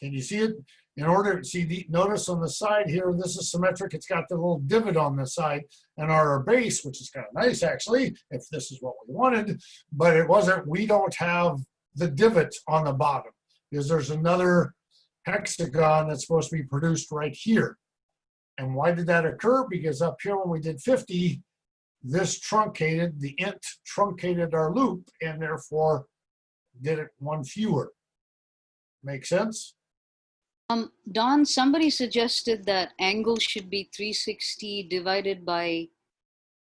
Can you see it? In order to see, notice on the side here, this is symmetric. It's got the little divot on the side, and our base, which is kind of nice actually, if this is what we wanted, but it wasn't. We don't have the divot on the bottom because there's another hexagon that's supposed to be produced right here. And why did that occur? Because up here when we did 50, this truncated, the int truncated our loop and therefore did it one fewer. Make sense? Don, somebody suggested that angle should be 360 divided by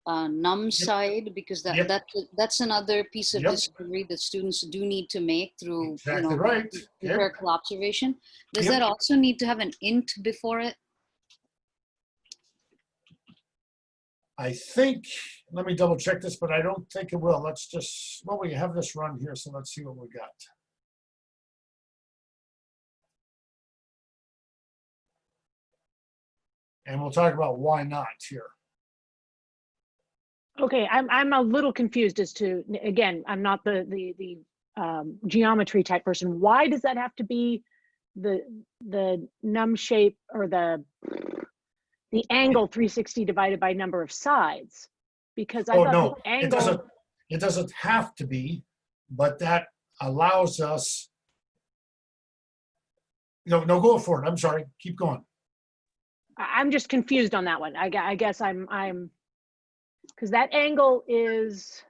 num side, because that's another piece of discovery that students do need to make through empirical observation. Does that also need to have an int before it? I think, let me double check this, but I don't think it will. Let's just, well, we have this run here, so let's see what we got. And we'll talk about why not here. Okay, I'm a little confused as to, again, I'm not the geometry type person. Why does that have to be the num shape or the angle 360 divided by number of sides? Because I thought the angle, it doesn't have to be, but that allows us. No, go for it. I'm sorry. Keep going. I'm just confused on that one. I guess I'm because that angle is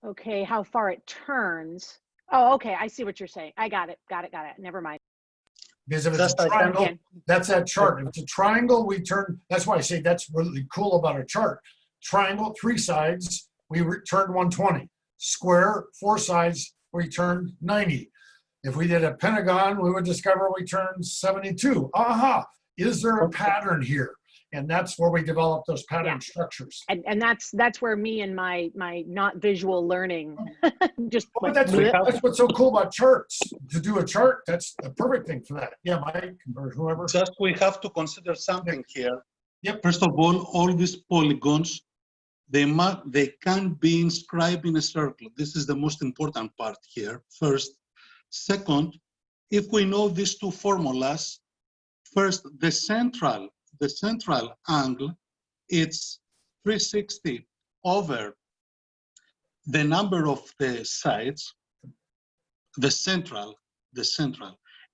okay. How far it turns? Oh, okay. I see what you're saying. I got it. Never mind. Because if it's a triangle, that's that chart. If it's a triangle, we turn. That's why I say that's really cool about a chart. Triangle, 3 sides, we turned 120. Square, 4 sides, we turned 90. If we did a pentagon, we would discover we turned 72. Aha! Is there a pattern here? And that's where we develop those pattern structures. And that's where me and my not visual learning just. But that's what's so cool about charts. To do a chart, that's a perfect thing for that. Yeah, Mike or whoever. Just we have to consider something here. Yep. First of all these polygons, they can be inscribed in a circle. This is the most important part here. First. Second, if we know these two formulas, first, the central angle, it's 360 over the number of the sides, the central,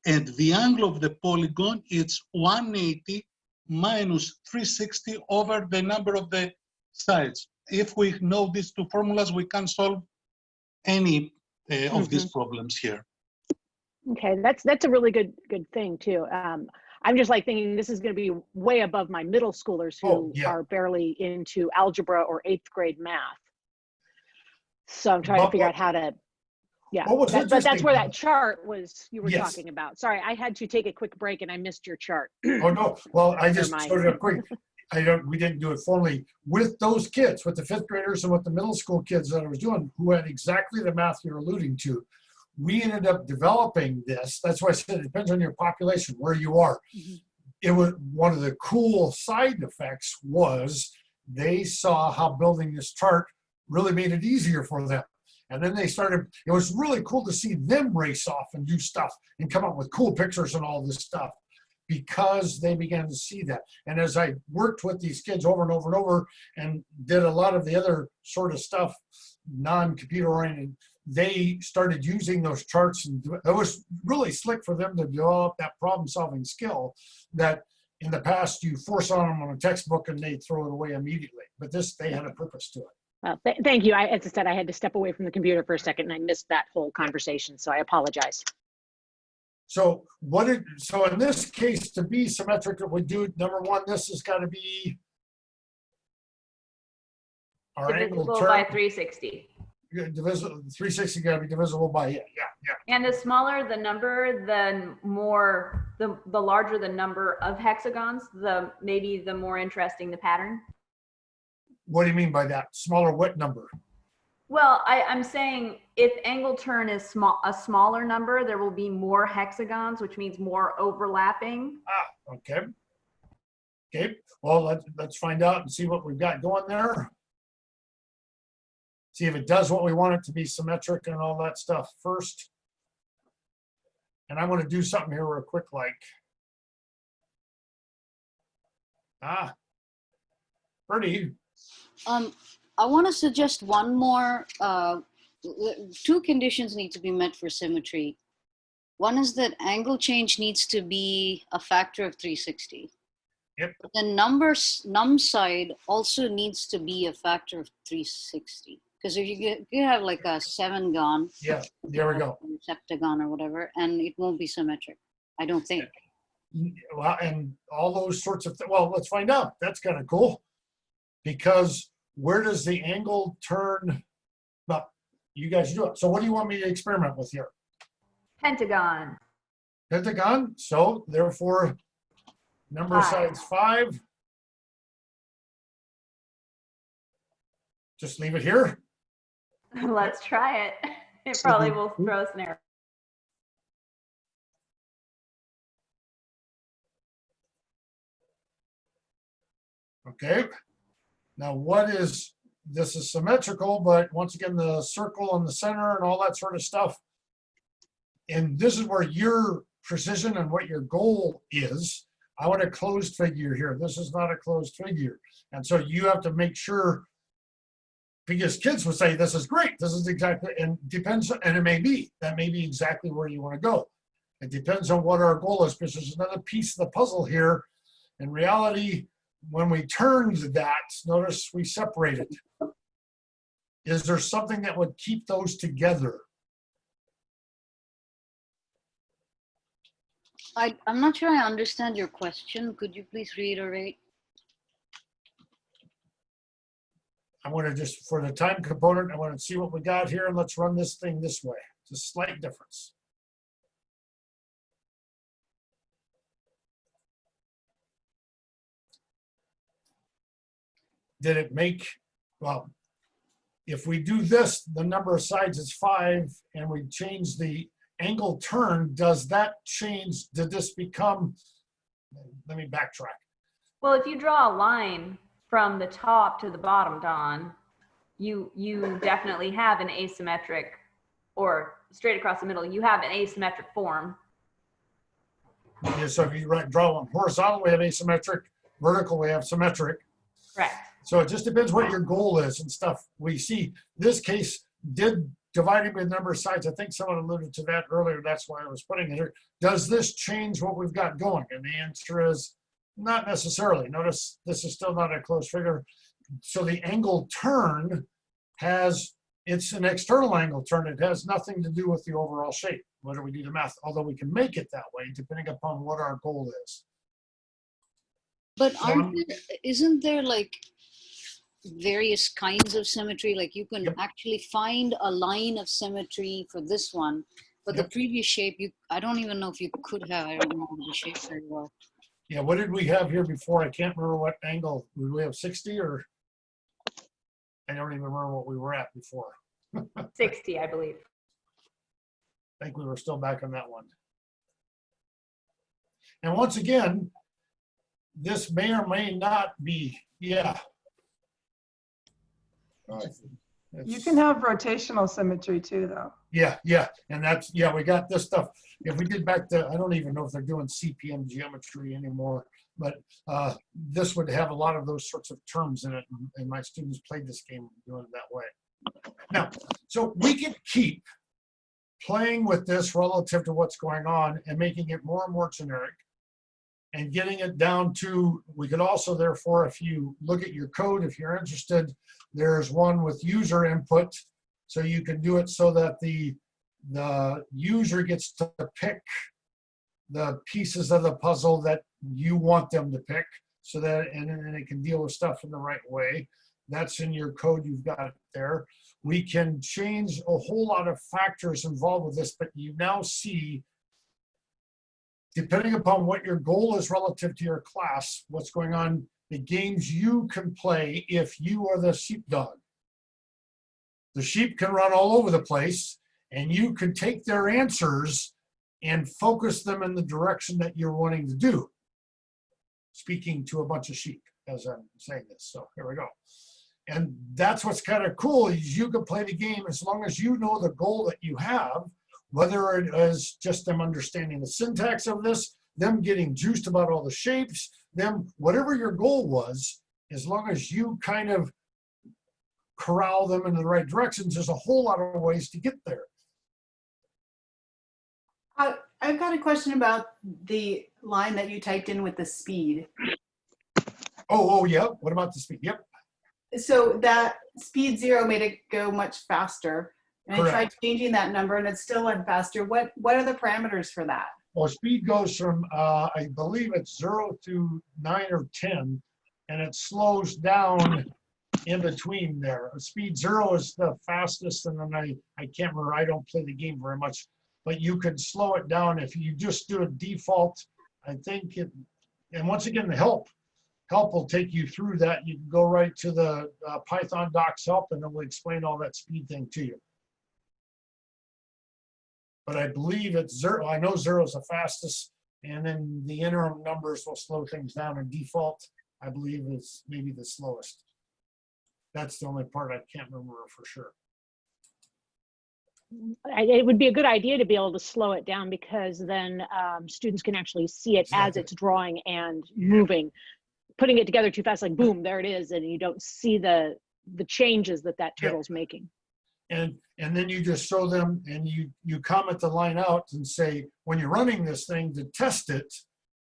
and the angle of the polygon, it's 180 minus 360 over the number of the sides. If we know these two formulas, we can solve any of these problems here. Okay, that's a really good thing too. I'm just like thinking this is going to be way above my middle schoolers who are barely into algebra or 8th grade math. So I'm trying to figure out how to, but that's where that chart was you were talking about. Sorry, I had to take a quick break and I missed your chart. Oh no, well, I just sort of quick. We didn't do it formally with those kids, with the 5th graders and with the middle school kids that I was doing, who had exactly the math you're alluding to. We ended up developing this. That's why I said it depends on your population, where you are. It was one of the cool side effects was they saw how building this chart really made it easier for them. And then they started, it was really cool to see them race off and do stuff and come up with cool pictures and all this stuff, because they began to see that. And as I worked with these kids over and over and over and did a lot of the other sort of stuff, non-computer oriented, they started using those charts, and it was really slick for them to develop that problem solving skill that in the past you force on them on a textbook and they throw it away immediately. But this, they had a purpose to it. Well, thank you. As I said, I had to step away from the computer for a second and I missed that whole conversation. So I apologize. So so in this case, to be symmetric, we do, number one, this has got to be our angle divisible turn. by 360. Divisible, 360 got to be divisible by, yeah. And the smaller the number, the larger the number of hexagons, maybe the more interesting the pattern. What do you mean by that? Smaller what number? Well, I'm saying if angle turn is a smaller number, there will be more hexagons, which means more overlapping. Okay. Well, let's find out and see what we've got going there. See if it does what we want it to be, symmetric and all that stuff first. And I'm going to do something here real quick, like, pretty. I want to suggest one more. 2 conditions need to be met for symmetry. One is that angle change needs to be a factor of 360. Yep. But the num side also needs to be a factor of 360. Because if you have like a 7-gon, there we go, septagon or whatever, and it won't be symmetric, I don't think. Well, and all those sorts of things. Well, let's find out. That's kind of cool, because where does the angle turn? Well, you guys do it. So what do you want me to experiment with here? Pentagon. Pentagon. So therefore, number of sides 5. Just leave it here. Let's try it. It probably will throw us an error. Okay. Now this is symmetrical, but once again, the circle in the center and all that sort of stuff. And this is where your precision and what your goal is. I want a closed figure here. This is not a closed figure. And so you have to make sure, because kids would say, this is great. This is exactly, and depends, and that may be exactly where you want to go. It depends on what our goal is, because there's another piece of the puzzle here. In reality, when we turned that, notice we separated. Is there something that would keep those together? I'm not sure I understand your question. Could you please reiterate? I want to just, for the time component, I want to see what we got here, and let's run this thing this way. It's a slight difference. Did it make, well, if we do this, the number of sides is 5, and we change the angle turn, does that change? Did this become, let me backtrack. Well, if you draw a line from the top to the bottom, Don, you definitely have an asymmetric, or straight across the middle, you have an asymmetric form. Yeah, so if you draw one horizontal, we have asymmetric. Vertical, we have symmetric. Correct. So it just depends what your goal is and stuff. We see this case did dividing by the number of sides. I think someone alluded to that earlier. That's why I was putting it here. Does this change what we've got going? And the answer is not necessarily. Notice this is still not a close figure. So the angle turn it's an external angle turn. It has nothing to do with the overall shape, whether we do the math, although we can make it that way depending upon what our goal is. But isn't there like various kinds of symmetry? Like you can actually find a line of symmetry for this one, but the previous shape, I don't even know if you could have. I don't remember the shape very well. Yeah, what did we have here before? I can't remember what angle. Did we have 60 or? I don't even remember what we were at before. 60, I believe. I think we were still back on that one. And once again, this may or may not be, yeah. You can have rotational symmetry too, though. Yeah, and that's, we got this stuff. If we get back to, I don't even know if they're doing CPM geometry anymore, but this would have a lot of those sorts of terms in it, and my students played this game doing it that way. Now, so we can keep playing with this relative to what's going on and making it more and more generic and getting it down to, we could also, therefore, if you look at your code, if you're interested, there's one with user input. So you can do it so that the user gets to pick the pieces of the puzzle that you want them to pick, so that, and then it can deal with stuff in the right way. That's in your code, you've got it there. We can change a whole lot of factors involved with this, but you now see, depending upon what your goal is relative to your class, what's going on, the games you can play if you are the sheepdog. The sheep can run all over the place, and you can take their answers and focus them in the direction that you're wanting to do. Speaking to a bunch of sheep as I'm saying this, so here we go. And that's what's kind of cool, is you can play the game as long as you know the goal that you have, whether it is just them understanding the syntax of this, them getting juiced about all the shapes, them, whatever your goal was, as long as you kind of corral them in the right directions, there's a whole lot of ways to get there. I've got a question about the line that you typed in with the speed. Oh, yeah. What about the speed? Yep. So that speed 0 made it go much faster. And Correct. I tried changing that number and it still went faster. What are the parameters for that? Well, speed goes from, I believe it's 0 to 9 or 10, and it slows down in between there. Speed 0 is the fastest, and then I can't remember, I don't play the game very much, but you can slow it down if you just do a default. I think it, and once again, the help will take you through that. You can go right to the Python docs help, and it will explain all that speed thing to you. But I believe it's 0. I know 0 is the fastest, and then the interim numbers will slow things down. And default, I believe, is maybe the slowest. That's the only part I can't remember for sure. It would be a good idea to be able to slow it down, because then students can actually see it as it's drawing and moving. Putting it together too fast, like boom, there it is, and you don't see the changes that turtle's making. And then you just show them, and you comment the line out and say, when you're running this thing to test it,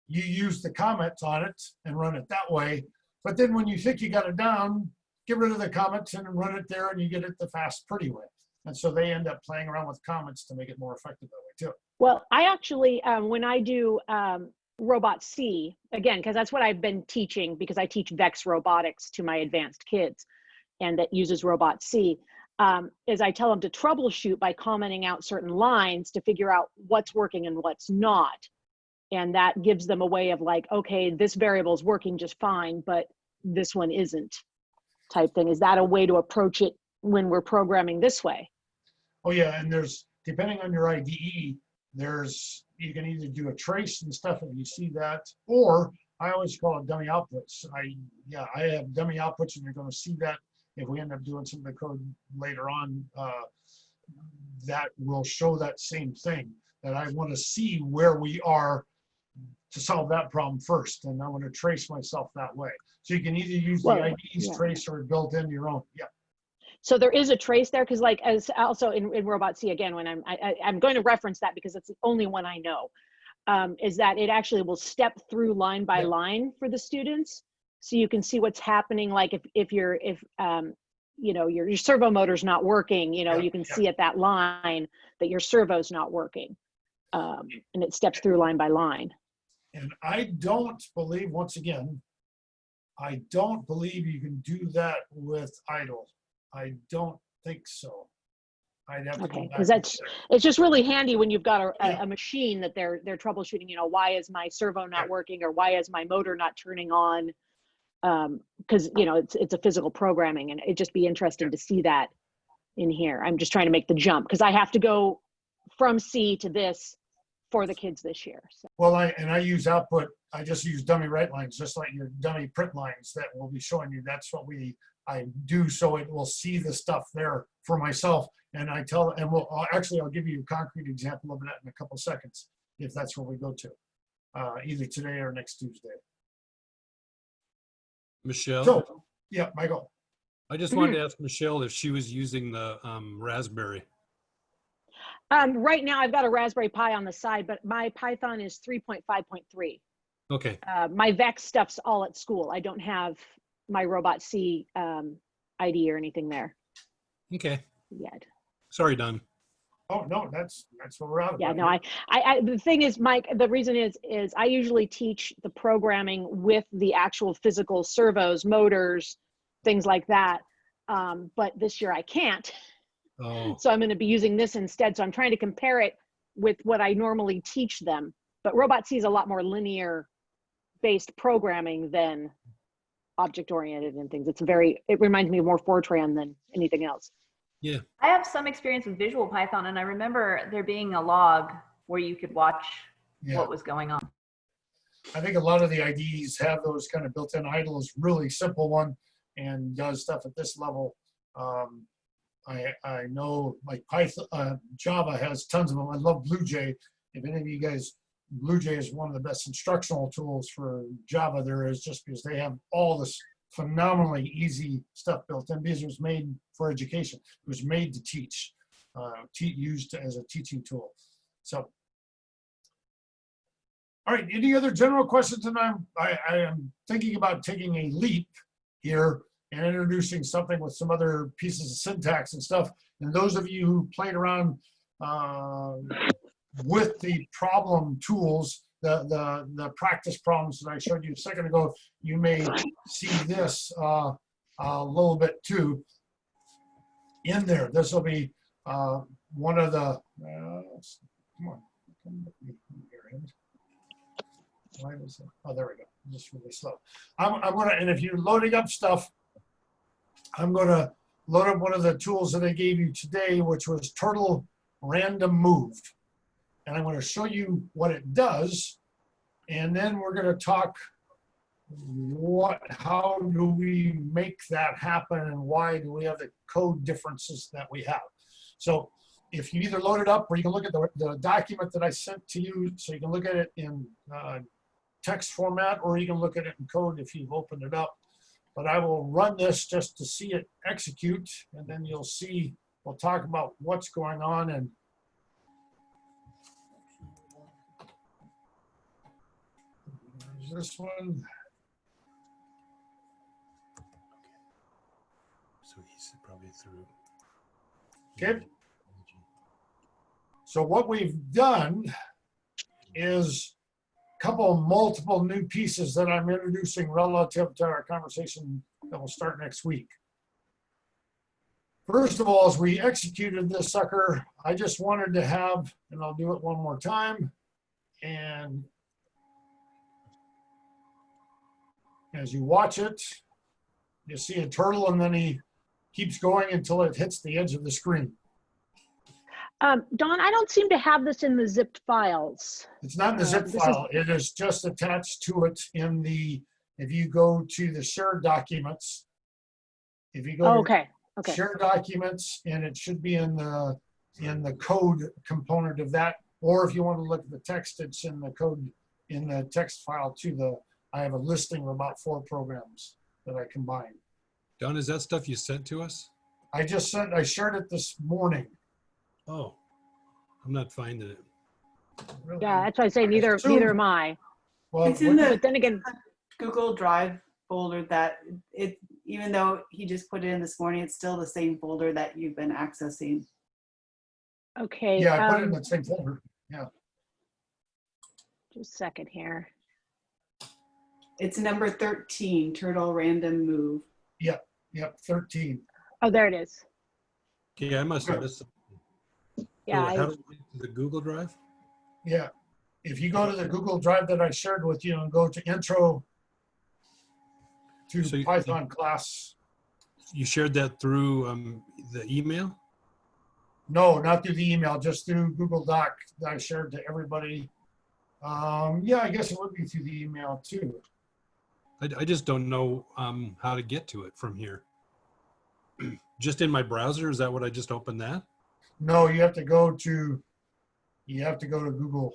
you use the comments on it and run it that way. But then when you think you got it down, get rid of the comments and run it there, and you get it the fast, pretty way. And so they end up playing around with comments to make it more effective that way too. Well, I actually, when I do Robot C, again, because that's what I've been teaching, because I teach VEX robotics to my advanced kids, and that uses Robot C, is I tell them to troubleshoot by commenting out certain lines to figure out what's working and what's not. And that gives them a way of like, okay, this variable is working just fine, but this one isn't, type thing. Is that a way to approach it when we're programming this way? Oh yeah, and there's, depending on your IDE, you can either do a trace and stuff if you see that, or I always call it dummy outputs. I have dummy outputs, and you're going to see that if we end up doing some of the code later on, that will show that same thing, that I want to see where we are to solve that problem first, and I'm going to trace myself that way. So you can either use Well, the ID's yeah. trace or built into your own. Yeah. So there is a trace there, because like as also in Robot C, again, when I'm going to reference that because it's the only one I know, is that it actually will step through line by line for the students, so you can see what's happening. Like if your servo motor's not working, you can see at that line that your servo's not working, and it steps through line by line. And I don't believe, once again, I don't believe you can do that with idle. I don't think so. I'd have to go back. Because it's just really handy when you've got a machine that they're troubleshooting. Why is my servo not working, or why is my motor not turning on? Because it's a physical programming, and it'd just be interesting to see that in here. I'm just trying to make the jump because I have to go from C to this for the kids this year. So. Well, I use output. I just use dummy write lines, just like your dummy print lines that will be showing you. That's what I do, so it will see the stuff there for myself. And I tell, and I'll give you a concrete example of that in a couple seconds, if that's where we go to, either today or next Tuesday. Michelle? So, yeah, Michael. I just wanted to ask Michelle if she was using the Raspberry. Right now I've got a Raspberry Pi on the side, but my Python is 3.5.3. Okay. My VEX stuff's all at school. I don't have my Robot C ID or anything there. Okay. Yet. Sorry, Don. Oh no, that's what we're out of. Yeah, no, I the thing is, Mike, the reason is I usually teach the programming with the actual physical servos, motors, things like that. But this year I can't. Oh. So I'm going to be using this instead. So I'm trying to compare it with what I normally teach them. But Robot C is a lot more linear based programming than object oriented and things. It reminds me of more Fortran than anything else. Yeah. I have some experience with Visual Python, and I remember there being a log where you could watch what was going on. I think a lot of the IDEs have those kind of built-in. Idle is really simple one and does stuff at this level. I know like Python, Java has tons of them. I love BlueJ. If any of you guys, BlueJ is one of the best instructional tools for Java there is, just because they have all this phenomenally easy stuff built in, because it was made for education. It was made to teach, used as a teaching tool. So, all right, any other general questions? And I am thinking about taking a leap here and introducing something with some other pieces of syntax and stuff. And those of you who played around with the problem tools, the practice problems that I showed you a second ago, you may see this a little bit too in there. This will be one of the, come on, come with me here. Why was it? Oh, there we go. Just really slow. I'm gonna, and if you're loading up stuff, I'm gonna load up one of the tools that I gave you today, which was Turtle Random Move. And I'm going to show you what it does. And then we're going to talk how do we make that happen, and why do we have the code differences that we have. So if you either load it up, or you can look at the document that I sent to you, so you can look at it in text format, or you can look at it in code if you've opened it up. But I will run this just to see it execute, and then you'll see, we'll talk about what's going on. And this one. So he's probably through. Okay. So what we've done is a couple multiple new pieces that I'm introducing relative to our conversation that will start next week. First of all, as we executed this sucker, I just wanted to have, and I'll do it one more time, and as you watch it, you see a turtle, and then he keeps going until it hits the edge of the screen. Don, I don't seem to have this in the zipped files. It's not in the zip file. It is just attached to it in the, if you go to the shared documents, if you go to shared documents, and it should be in the code component of that, or if you want to look at the text, it's in the code in the text file I have a listing of about 4 programs that I combined. Don, is that stuff you sent to us? I shared it this morning. Oh, I'm not finding it. Really? Yeah, that's why I say neither am I. Well, It's in But then again, Google Drive folder that even though he just put it in this morning, it's still the same folder that you've been accessing. okay. Yeah, I put it in the same folder. Yeah. Just a second here. It's number 13, Turtle Random Move. Yep, 13. Oh, there it is. Okay, I must have missed it. Yeah, How do we get to the Google Drive? Yeah. If you go to the Google Drive that I shared with you and go to Intro to Python class. You shared that through the email? No, not through the email, just through Google Doc that I shared to everybody. Yeah, I guess it would be through the email too. I just don't know how to get to it from here. Just in my browser? Is that what I just opened that? No, you have to go to Google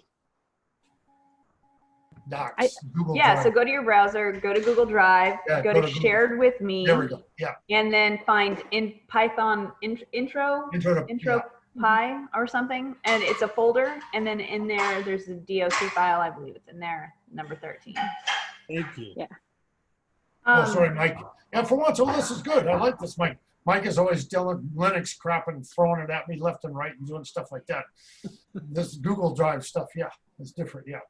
Docs. Google Drive. So go to your browser, go to Google Drive, go to shared with me. There we go. Yeah. And then find in Python intro Pi or something, and it's a folder, and then in there's a DOC file, I believe it's in there, number 13. Thank you. Yeah. Oh, sorry, Mike. Yeah, for once, this is good. I like this, Mike. Mike is always dealing Linux crap and throwing it at me left and right and doing stuff like that. This Google Drive stuff, yeah, it's different, yeah.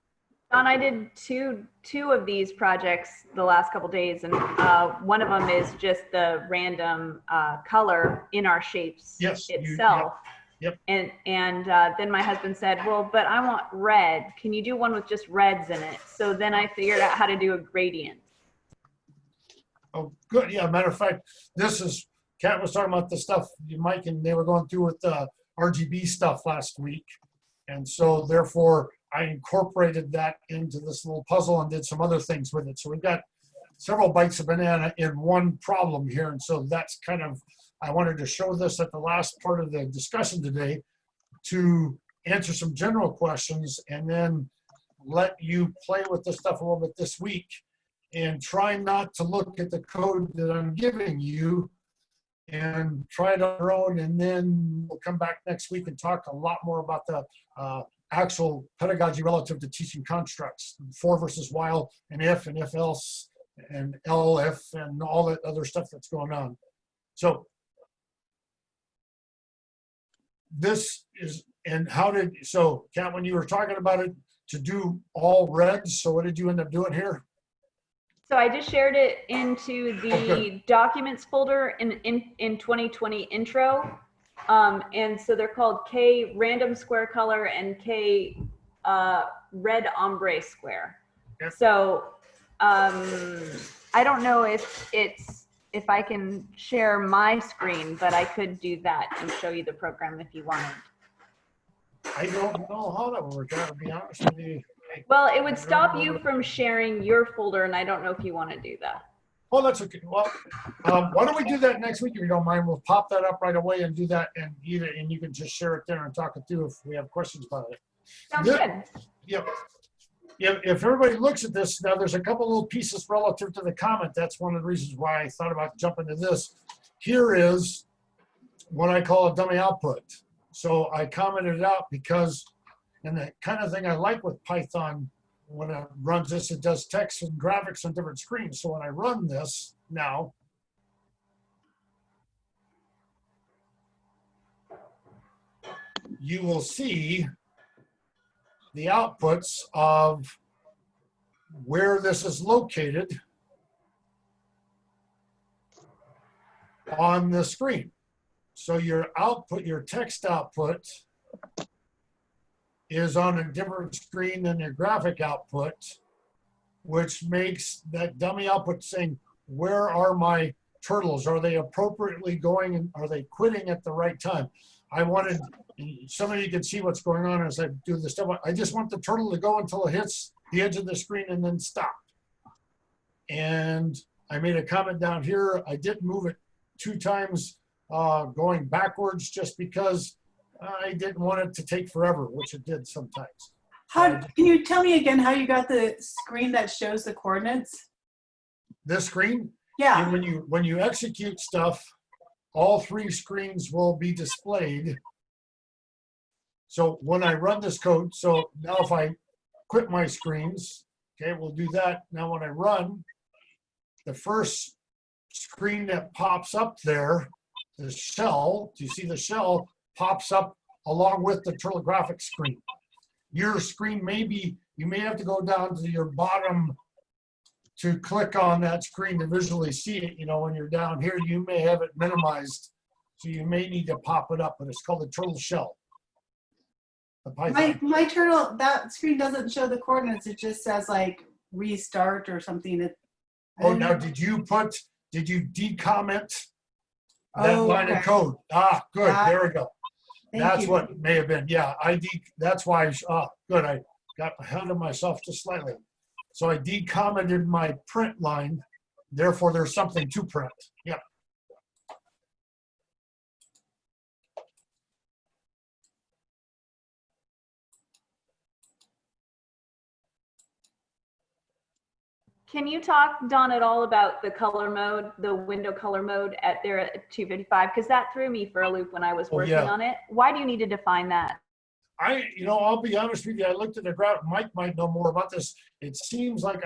Don, I did two of these projects the last couple days, and one of them is just the random color in our shapes itself. Yep. And then my husband said, well, but I want red. Can you do one with just reds in it? So then I figured out how to do a gradient. Oh, good. Yeah, matter of fact, Kat was talking about the stuff Mike and they were going through with the RGB stuff last week. And so therefore I incorporated that into this little puzzle and did some other things with it. So we've got several bites of banana in one problem here. And so that's kind of, I wanted to show this at the last part of the discussion today to answer some general questions and then let you play with this stuff a little bit this week and try not to look at the code that I'm giving you and try it on your own. And then we'll come back next week and talk a lot more about the actual pedagogy relative to teaching constructs, for versus while, and if else, and if, and all that other stuff that's going on. So this is, and so Kat, when you were talking about it, to do all reds, so what did you end up doing here? So I just shared it into the documents folder in 2020 intro. And so they're called K random square color and K red ombre square. Yep. So I don't know if I can share my screen, but I could do that and show you the program if you wanted. I don't know how that would work out, to be honest with you. Well, it would stop you from sharing your folder, and I don't know if you want to do that. Oh, that's okay. Well, why don't we do that next week if you don't mind? We'll pop that up right away and do that, and you can just share it there and talk it through if we have questions about it. Sounds good. Yep. If everybody looks at this, now there's a couple little pieces relative to the comment. That's one of the reasons why I thought about jumping to this. Here is what I call a dummy output. So I commented it out because, and the kind of thing I like with Python, when it runs this, it does text and graphics on different screens. So when I run this now, you will see the outputs of where this is located on the screen. So your output, your text output is on a different screen than your graphic output, which makes that dummy output saying, where are my turtles? Are they appropriately going and are they quitting at the right time? I wanted, some of you can see what's going on as I do this stuff. I just want the turtle to go until it hits the edge of the screen and then stop. And I made a comment down here. I didn't move it 2 times going backwards just because I didn't want it to take forever, which it did sometimes. Can you tell me again how you got the screen that shows the coordinates? This screen? Yeah. And when you execute stuff, all three screens will be displayed. So when I run this code, so now if I quit my screens, okay, we'll do that. Now when I run, the first screen that pops up there, the shell, do you see the shell pops up along with the Turtle Graphics screen? Your screen you may have to go down to your bottom to click on that screen to visually see it. You know, when you're down here, you may have it minimized. So you may need to pop it up, but it's called the turtle shell. The Python. My turtle, that screen doesn't show the coordinates. It just says like restart or something. Oh, now did you decomment that line of code? Ah, good, there we go. That's what may have been. Yeah, that's why, good, I got ahead of myself just slightly. So I decommented my print line, therefore there's something to print. Yep. Can you talk, Don, at all about the color mode, the window color mode at 255? Because that threw me for a loop when I was working on it. Why do you need to define that? I'll be honest with you. I looked at the graph. Mike might know more about this. It seems like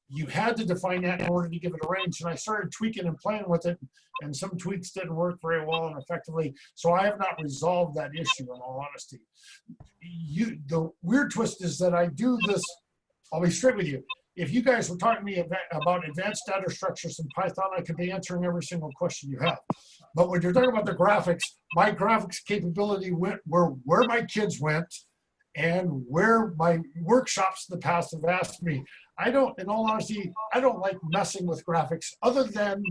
you had to define that in order to give it a range. And I started tweaking and playing with it, and some tweaks didn't work very well and effectively. So I have not resolved that issue, in all honesty. The weird twist is that I do this. I'll be straight with you. If you guys were talking to me about advanced data structures in Python, I could be answering every single question you have. But when you're talking about the graphics, my graphics capability went where my kids went and where my workshops in the past have asked me. In all honesty, I don't like messing with graphics other than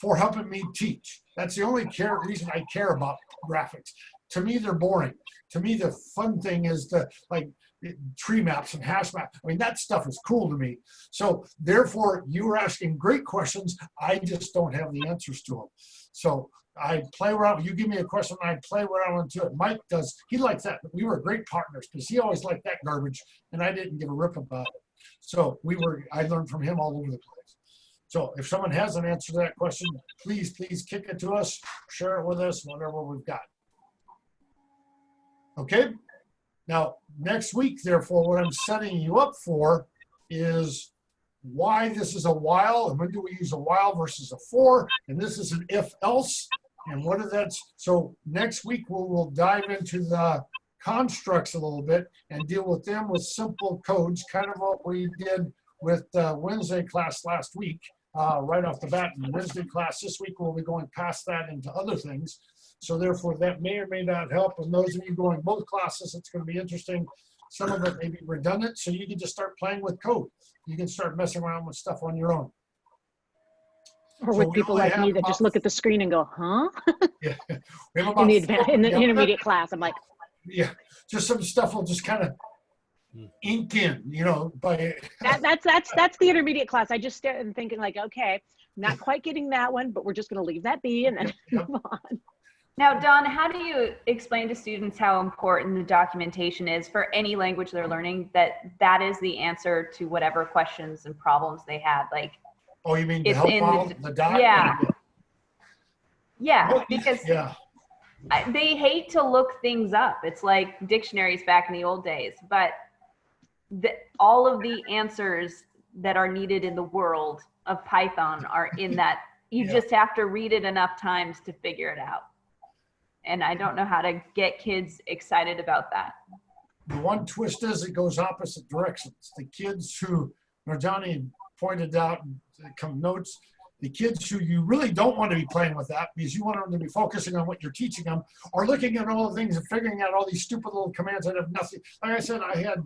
for helping me teach. That's the only reason I care about graphics. To me, they're boring. To me, the fun thing is tree maps and hash maps. I mean, that stuff is cool to me. So therefore, you were asking great questions. I just don't have the answers to them. So I play around. You give me a question, and I play around into it. Mike does. He likes that. We were great partners because he always liked that garbage, and I didn't give a rip about it. So I learned from him all over the place. So if someone has an answer to that question, please kick it to us, share it with us, whatever we've got. Okay? Now, next week, therefore, what I'm setting you up for is why this is a while, and when do we use a while versus a for, and this is an if-else, and what are that? So next week, we'll dive into the constructs a little bit and deal with them with simple codes, kind of what we did with Wednesday class last week, right off the bat. In Wednesday class this week, we'll be going past that into other things. So therefore, that may or may not help. And those of you going both classes, it's going to be interesting. Some of it may be redundant, so you can just start playing with code. You can start messing around with stuff on your own. Or with people like me that just look at the screen and go, huh? Yeah. In the intermediate class, I'm like, yeah, just some stuff will just kind of ink in, by that's the intermediate class. I just start and thinking like, okay, not quite getting that one, but we're just going to leave that be and then move on. Now, Don, how do you explain to students how important the documentation is for any language they're learning, that is the answer to whatever questions and problems they had? Like, oh, you mean the help file, the doc? Yeah, because they hate to look things up. It's like dictionaries back in the old days, but all of the answers that are needed in the world of Python are in that. You just have to read it enough times to figure it out. And I don't know how to get kids excited about that. The one twist is it goes opposite directions. The kids who, Johnny pointed out, come notes, the kids who you really don't want to be playing with that because you want them to be focusing on what you're teaching them, are looking at all the things and figuring out all these stupid little commands that have nothing. Like I said, I had,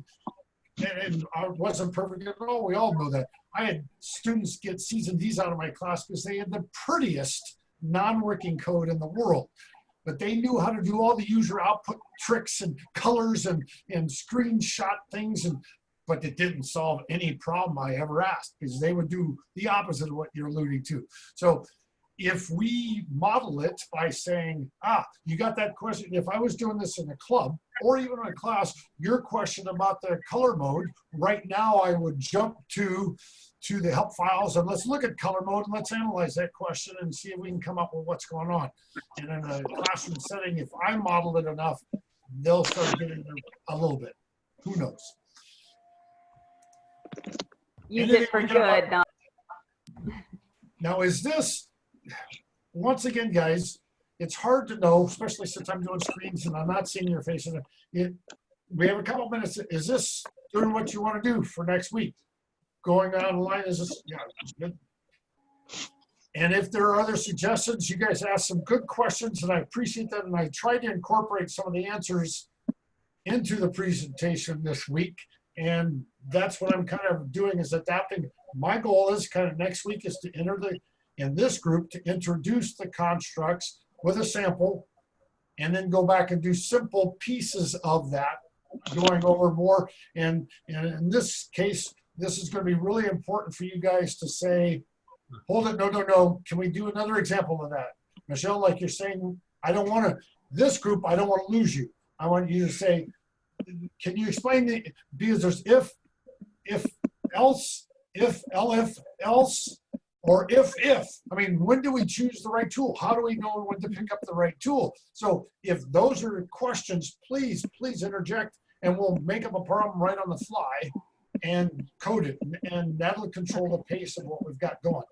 and I wasn't perfect at all. We all know that. I had students get C's and D's out of my class because they had the prettiest non-working code in the world. But they knew how to do all the user output tricks and colors and screenshot things, but it didn't solve any problem I ever asked because they would do the opposite of what you're alluding to. So if we model it by saying, you got that question. If I was doing this in a club or even in a class, your question about the color mode, right now I would jump to the help files and let's look at color mode and let's analyze that question and see if we can come up with what's going on. And in a classroom setting, if I model it enough, they'll start getting a little bit. Who knows? Use it for good. Now, is this, once again, guys, it's hard to know, especially since I'm doing screens and I'm not seeing your faces. We have a couple minutes. Is this doing what you want to do for next week? Going online, is this, yeah, good. And if there are other suggestions, you guys asked some good questions and I appreciate that. And I tried to incorporate some of the answers into the presentation this week. And that's what I'm kind of doing, is adapting. My goal is kind of next week is to enter in this group to introduce the constructs with a sample and then go back and do simple pieces of that, going over more. And in this case, this is going to be really important for you guys to say, hold it, no. Can we do another example of that? Michelle, like you're saying, this group, I don't want to lose you. I want you to say, can you explain because there's if, else, if, else, or if. I mean, when do we choose the right tool? How do we know when to pick up the right tool? So if those are questions, please interject and we'll make up a problem right on the fly and code it, and that'll control the pace of what we've got going.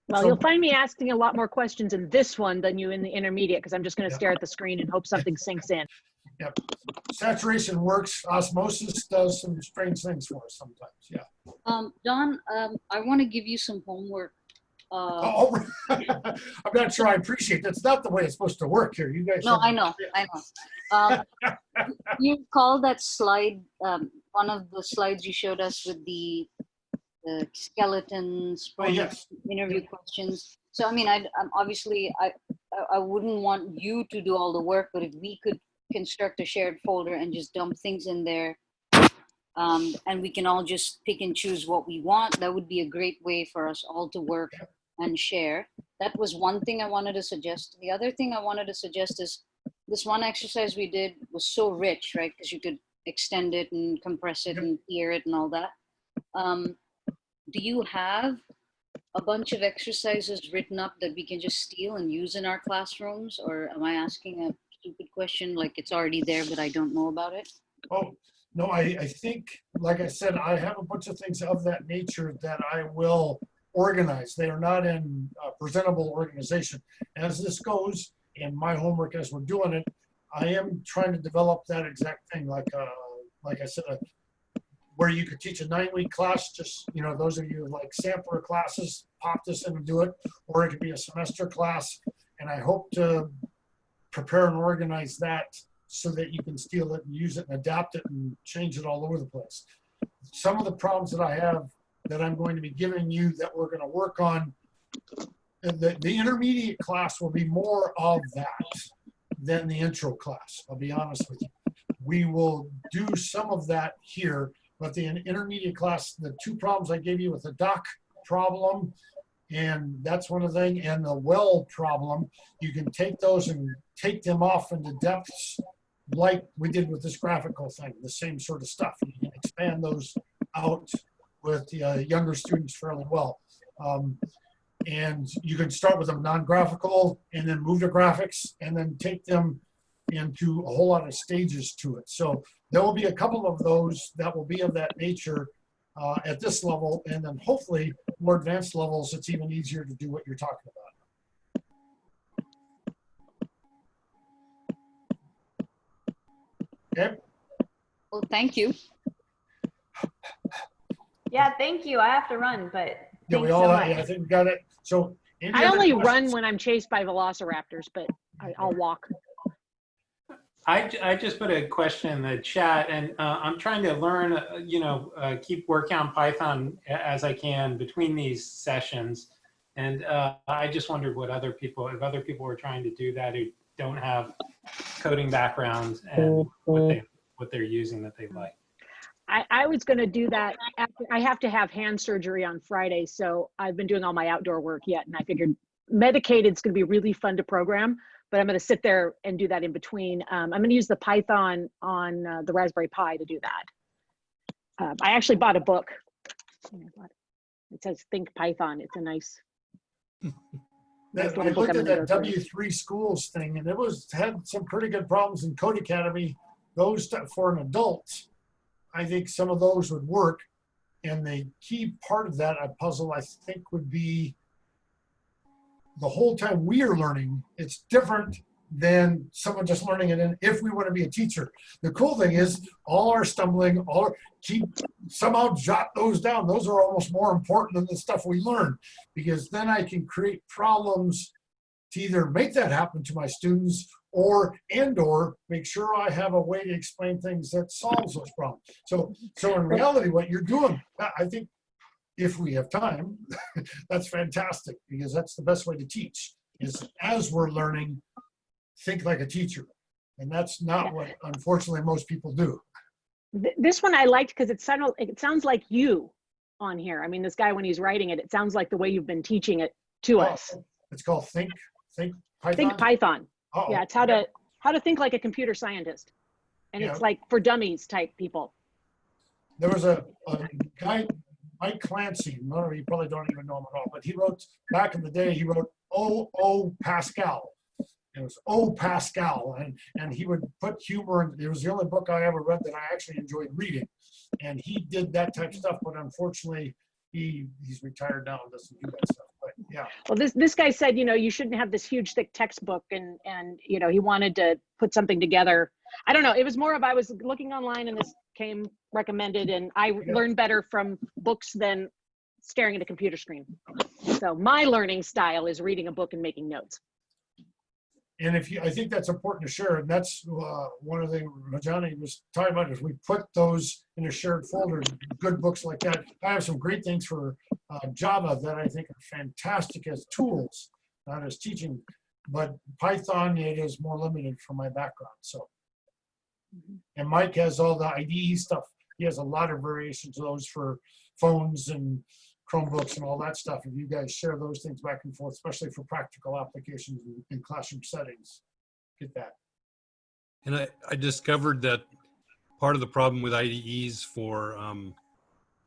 Well, So, you'll find me asking a lot more questions in this one than you in the intermediate, because I'm just going to stare at the screen and hope something sinks in. Yep. Saturation works. Osmosis does some strange things for us sometimes. Yeah. Don, I want to give you some homework. I'm not sure I appreciate that. It's not the way it's supposed to work here. You guys. No, I know. You call that slide, one of the slides you showed us with the skeletons, yes. interview questions. So, I mean, obviously, I wouldn't want you to do all the work, but if we could construct a shared folder and just dump things in there, and we can all just pick and choose what we want, that would be a great way for us all to work and share. That was one thing I wanted to suggest. The other thing I wanted to suggest is this one exercise we did was so rich, right? Because you could extend it and compress it and hear it and all that. Do you have a bunch of exercises written up that we can just steal and use in our classrooms? Or am I asking a stupid question, like it's already there, but I don't know about it? Oh, no, I think, like I said, I have a bunch of things of that nature that I will organize. They are not in presentable organization. As this goes, in my homework as we're doing it, I am trying to develop that exact thing, like I said, where you could teach a 9-week class, just, those of you like sampler classes, pop this in and do it, or it could be a semester class. And I hope to prepare and organize that so that you can steal it and use it and adapt it and change it all over the place. Some of the problems that I have that I'm going to be giving you that we're going to work on, the intermediate class will be more of that than the intro class, I'll be honest with you. We will do some of that here, but the intermediate class, the 2 problems I gave you with the dock problem, and that's one of the things, and the well problem, you can take those and take them off into depths like we did with this graphical thing, the same sort of stuff. You can expand those out with younger students fairly well. And you can start with them non-graphical and then move to graphics and then take them into a whole lot of stages to it. So there will be a couple of those that will be of that nature at this level, and then hopefully more advanced levels, it's even easier to do what you're talking about. Okay. Well, thank you. Yeah, thank you. I have to run, but yeah, we all so much. I think we got it. So I only run when I'm chased by velociraptors, but I'll walk. I just put a question in the chat, and I'm trying to learn, keep working on Python as I can between these sessions. And I just wondered if other people were trying to do that who don't have coding backgrounds and what they're using that they like. I was going to do that after I have to have hand surgery on Friday, so I've been doing all my outdoor work yet, and I figured Medicated's going to be really fun to program, but I'm going to sit there and do that in between. I'm going to use the Python on the Raspberry Pi to do that. I actually bought a book. It says Think Python. It's a nice I looked at that W3 schools thing, and it had some pretty good problems in Code Academy. Those for an adult, I think some of those would work. And the key part of that puzzle, I think, would be the whole time we are learning, it's different than someone just learning it. And if we want to be a teacher, the cool thing is all our stumbling, somehow jot those down. Those are almost more important than the stuff we learn, because then I can create problems to either make that happen to my students or make sure I have a way to explain things that solves those problems. So in reality, what you're doing, I think, if we have time, that's fantastic, because that's the best way to teach, is as we're learning, think like a teacher. And that's not what, unfortunately, most people do. This one I liked because it sounds like you on here. I mean, this guy, when he's writing it, it sounds like the way you've been teaching it to us. It's called Think Python? Think Python. Uh-oh. Yeah, it's how to think like a computer scientist. And it's like for dummies type people. There was a guy, Mike Clancy, you probably don't even know him at all, but he wrote, back in the day, he wrote O Pascal. It was O Pascal, and he would put humor in. It was the only book I ever read that I actually enjoyed reading. And he did that type of stuff, but unfortunately, he's retired now and doesn't do that stuff. But yeah. Well, this guy said, you shouldn't have this huge, thick textbook, and he wanted to put something together. I don't know. It was more of, I was looking online and this came recommended, and I learned better from books than staring at a computer screen. So my learning style is reading a book and making notes. And I think that's important to share, and that's one of the things Rajani was talking about, is we put those in a shared folder, good books like that. I have some great things for Java that I think are fantastic as tools, not as teaching, but Python, it is more limited for my background. So, and Mike has all the IDE stuff. He has a lot of variations of those for phones and Chromebooks and all that stuff. If you guys share those things back and forth, especially for practical applications in classroom settings, get that. And I discovered that part of the problem with IDEs for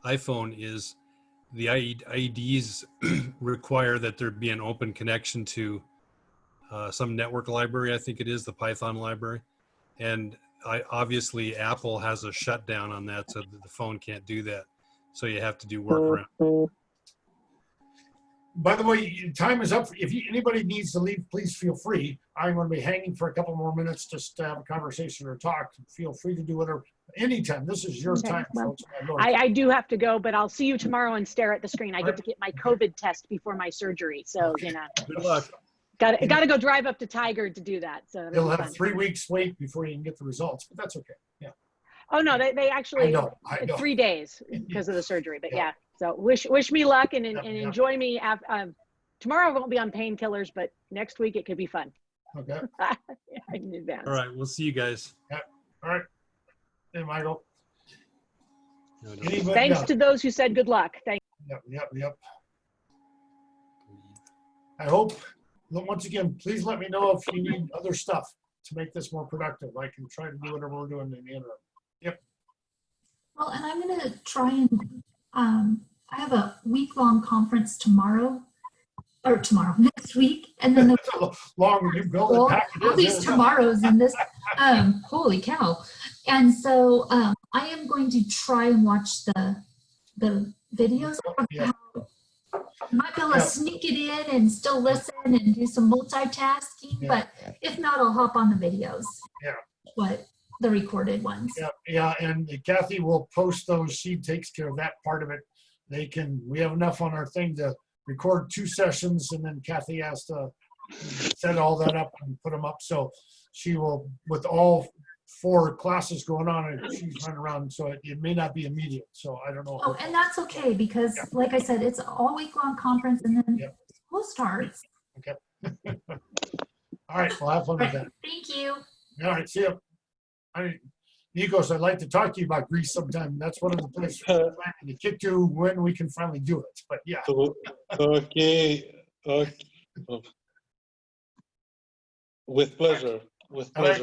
iPhone is the IDEs require that there be an open connection to some network library. I think it is the Python library. And obviously Apple has a shutdown on that, so that the phone can't do that. So you have to do workaround. By the way, time is up. If anybody needs to leave, please feel free. I'm going to be hanging for a couple more minutes just to have a conversation or talk. Feel free to do whatever, anytime. This is your time, well, folks. I do have to go, but I'll see you tomorrow and stare at the screen. I get to get my COVID test before my surgery. So, Good luck. Got to go drive up to Tiger to do that. So you'll have 3 weeks wait before you can get the results, but that's okay. Yeah. Oh no, they actually, I know. 3 days because of the surgery, but yeah. So wish me luck and enjoy me. Tomorrow won't be on painkillers, but next week it could be fun. Okay. In advance. All right, we'll see you guys. Yeah. All right. Hey, Michael. Thanks to those who said good luck. Thank you. Yep. I hope, once again, please let me know if you need other stuff to make this more productive. I can try to do whatever we're doing in the interim. Yep. Well, and I'm going to try and, I have a week-long conference next week. And then all these tomorrows in this, holy cow. And so I am going to try and watch the videos. Yeah. I might be able to sneak it in and still listen and do some multitasking, but if not, I'll hop on the videos. Yeah. The recorded ones. Yeah, and Kathy will post those. She takes care of that part of it. We have enough on our thing to record 2 sessions, and then Kathy has to set all that up and put them up. So she will, with all 4 classes going on, and she's running around, so it may not be immediate. So I don't know. Oh, and that's okay, because like I said, it's all week-long conference, and then school starts. Okay. All right, well, have fun with that. Thank you. All right, see you. Nikos, I'd like to talk to you about Greece sometime. That's one of the places we're planning to get to when we can finally do it. But yeah. Okay. With pleasure. With All right.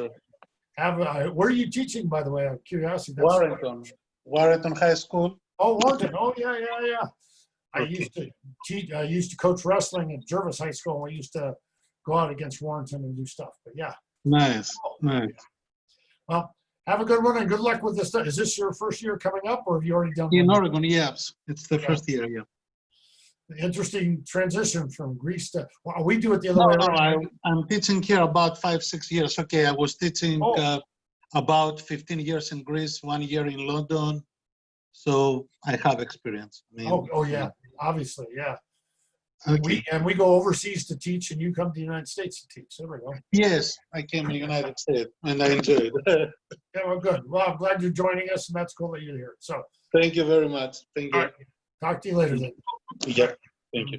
pleasure. Where are you teaching, by the way? Out of curiosity. That's- Warrington. Warrington High School. Oh, Warrington. Oh, yeah, yeah, yeah. I Okay. used to teach. I used to coach wrestling at Jervis High School. We used to go out against Warrington and do stuff. But yeah. Nice. Nice. Well, have a good one and good luck with this. Is this your first year coming up, or have you already done In one? Oregon, yes. It's the first year, yeah. Interesting transition from Greece to, well, we do it the other No, way no, around. I'm teaching here about 5-6 years. Okay, I was teaching about 15 years in Greece, 1 year in London. So I have experience. I mean, Oh, yeah, obviously, yeah. Okay. We go overseas to teach, and you come to the United States to teach. There we go. Yes, I came in the United States and I enjoyed it. Yeah, well, good. Well, I'm glad you're joining us, and that's cool that you're here. So, Thank you very much. Thank you. all right. Talk to you later then. Yeah, thank you.